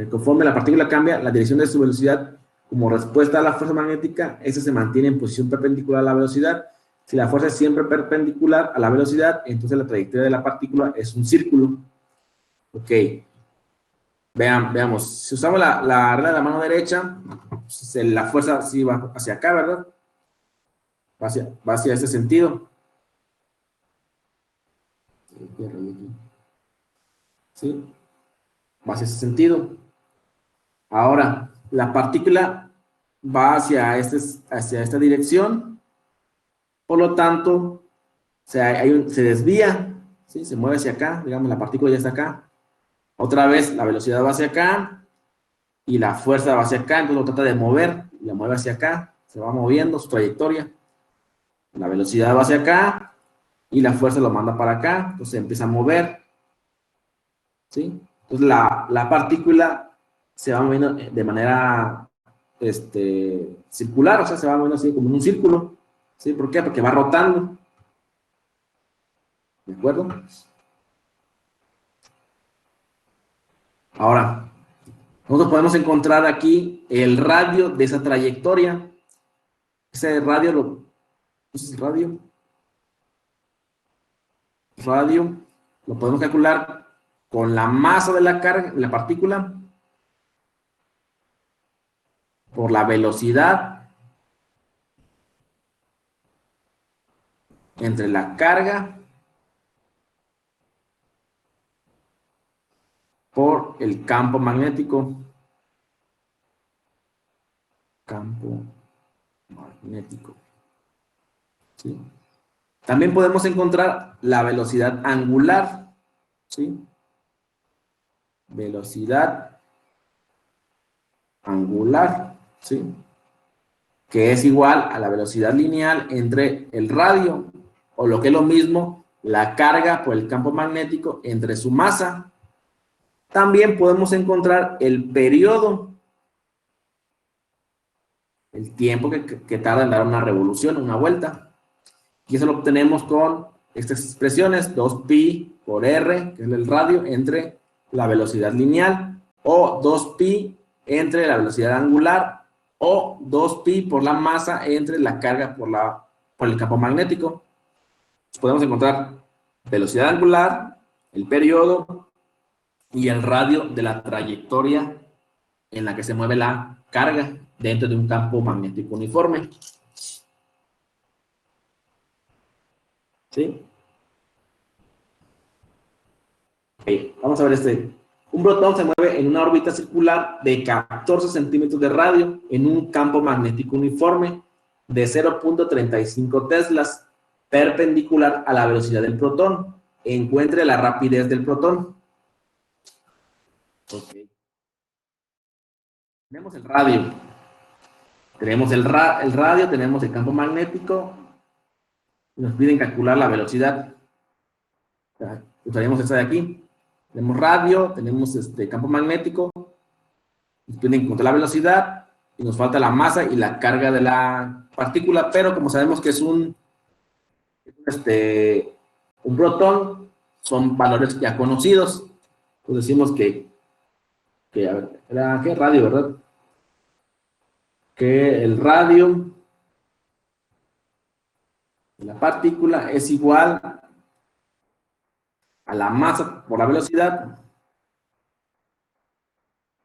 conforme la partícula cambia la dirección de su velocidad como respuesta a la fuerza magnética, esta se mantiene en posición perpendicular a la velocidad. Si la fuerza es siempre perpendicular a la velocidad, entonces la trayectoria de la partícula es un círculo. Ok. Veamos. Si usamos la regla de la mano derecha, pues, la fuerza sí va hacia acá, ¿verdad? Va hacia ese sentido. ¿Sí? Va hacia ese sentido. Ahora, la partícula va hacia esta dirección, por lo tanto, se desvía, ¿sí? Se mueve hacia acá, digamos, la partícula ya está acá. Otra vez, la velocidad va hacia acá y la fuerza va hacia acá, entonces lo trata de mover, la mueve hacia acá, se va moviendo su trayectoria. La velocidad va hacia acá y la fuerza lo manda para acá, entonces se empieza a mover, ¿sí? Entonces la partícula se va moviendo de manera circular, o sea, se va moviendo así como en un círculo, ¿sí? ¿Por qué? Porque va rotando, ¿de acuerdo? Ahora, nosotros podemos encontrar aquí el radio de esa trayectoria. Ese radio, ¿ese es el radio? Radio, lo podemos calcular con la masa de la carga, la partícula, por la velocidad entre la carga por el campo magnético. Campo magnético. ¿Sí? También podemos encontrar la velocidad angular. ¿Sí? Velocidad angular. ¿Sí? Que es igual a la velocidad lineal entre el radio, o lo que es lo mismo, la carga por el campo magnético entre su masa. También podemos encontrar el periodo, el tiempo que tarda en dar una revolución, una vuelta. Y eso lo obtenemos con estas expresiones, 2pi por r, que es el radio, entre la velocidad lineal, o 2pi entre la velocidad angular, o 2pi por la masa entre la carga por el campo magnético. Podemos encontrar velocidad angular, el periodo y el radio de la trayectoria en la que se mueve la carga dentro de un campo magnético uniforme. ¿Sí? Okay, vamos a ver este. Un protón se mueve en una órbita circular de 14 centímetros de radio en un campo magnético uniforme de 0.35 teslas, perpendicular a la velocidad del protón. Encuentre la rapidez del protón. Okay. Tenemos el radio. Tenemos el radio, tenemos el campo magnético. Nos piden calcular la velocidad. Usaríamos esta de aquí. Tenemos radio, tenemos campo magnético. Nos piden encontrar la velocidad y nos falta la masa y la carga de la partícula, pero como sabemos que es un protón, son valores ya conocidos. Pues decimos que a ver, era ¿qué? Radio, ¿verdad? Que el radio de la partícula es igual a la masa por la velocidad,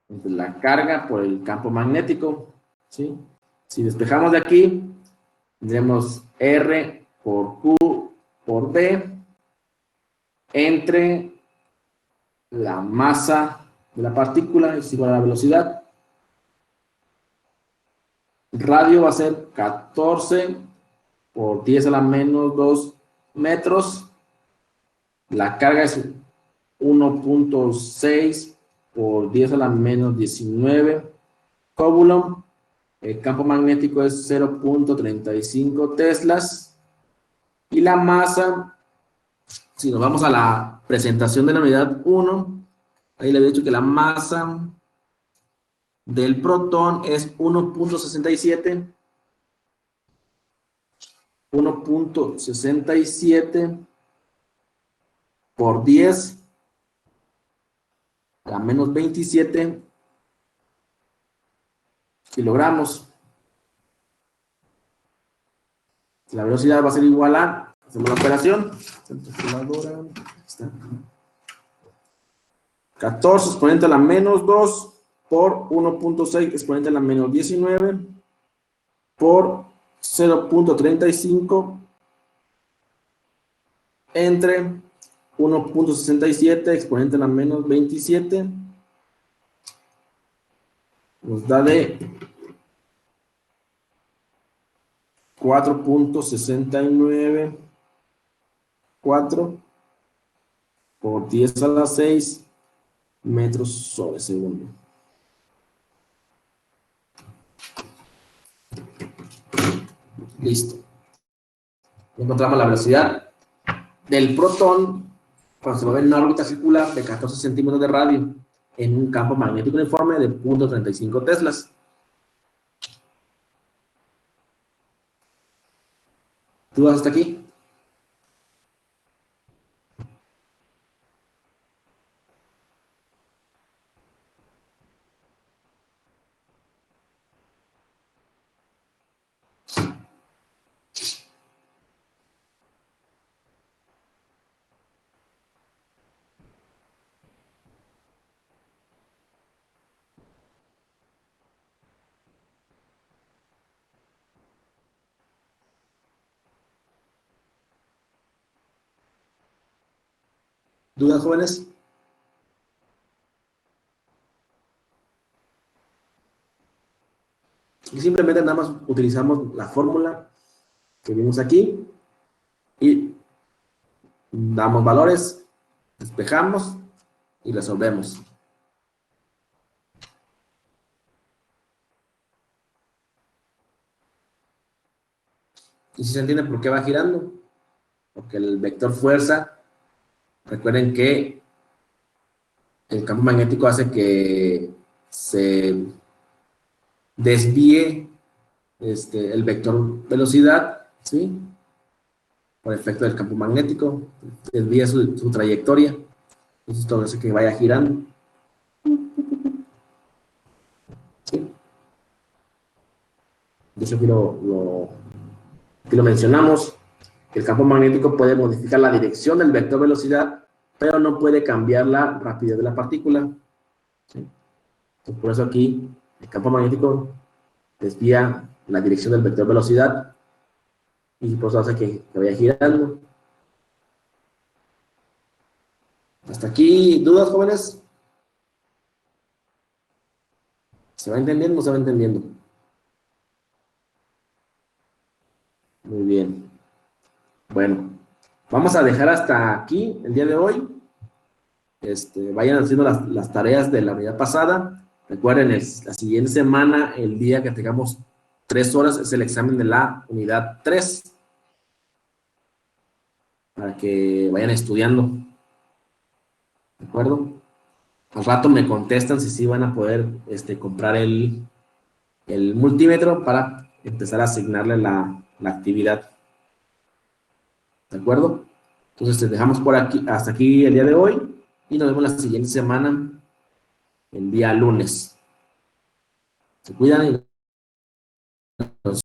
entre la carga por el campo magnético, ¿sí? Si despejamos de aquí, tendremos R por Q por B entre la masa de la partícula es igual a la velocidad. El radio va a ser 14 por 10 a la menos 2 metros. La carga es 1.6 por 10 a la menos 19 coulomb. El campo magnético es 0.35 teslas. Y la masa, si nos vamos a la presentación de la unidad 1, ahí le había dicho que la masa del protón es 1.67. 1.67 por 10 a la menos 27 kilogramos. La velocidad va a ser igual a, hacemos la operación, 14 exponente a la menos 2 por 1.6 exponente a la menos 19 por 0.35 entre 1.67 exponente a la menos 27 nos da de 4.69 4 por 10 a la 6 metros sobre segundo. Listo. Encontramos la velocidad del protón cuando se mueve en una órbita circular de 14 centímetros de radio en un campo magnético uniforme de 0.35 teslas. ¿Dudas hasta aquí? ¿Dudas, jóvenes? Y simplemente nada más utilizamos la fórmula que vimos aquí y damos valores, despejamos y resolvemos. ¿Y si se entiende por qué va girando? Porque el vector fuerza, recuerden que el campo magnético hace que se desvíe el vector velocidad, ¿sí? Por efecto del campo magnético, desvía su trayectoria. Entonces todo eso que vaya girando. ¿Sí? De hecho, aquí lo mencionamos, que el campo magnético puede modificar la dirección del vector velocidad, pero no puede cambiar la rapidez de la partícula. ¿Sí? Entonces, por eso aquí el campo magnético desvía la dirección del vector velocidad y por eso hace que vaya girando. Hasta aquí, ¿dudas, jóvenes? ¿Se va entendiendo o no se va entendiendo? Muy bien. Bueno, vamos a dejar hasta aquí el día de hoy. Vayan haciendo las tareas de la unidad pasada. Recuerden, la siguiente semana, el día que tengamos 3 horas, es el examen de la unidad 3. Para que vayan estudiando. ¿De acuerdo? Al rato me contestan si sí van a poder comprar el multímetro para empezar a asignarle la actividad. ¿De acuerdo? Entonces, te dejamos por aquí, hasta aquí el día de hoy y nos vemos la siguiente semana, el día lunes. Se cuidan y nos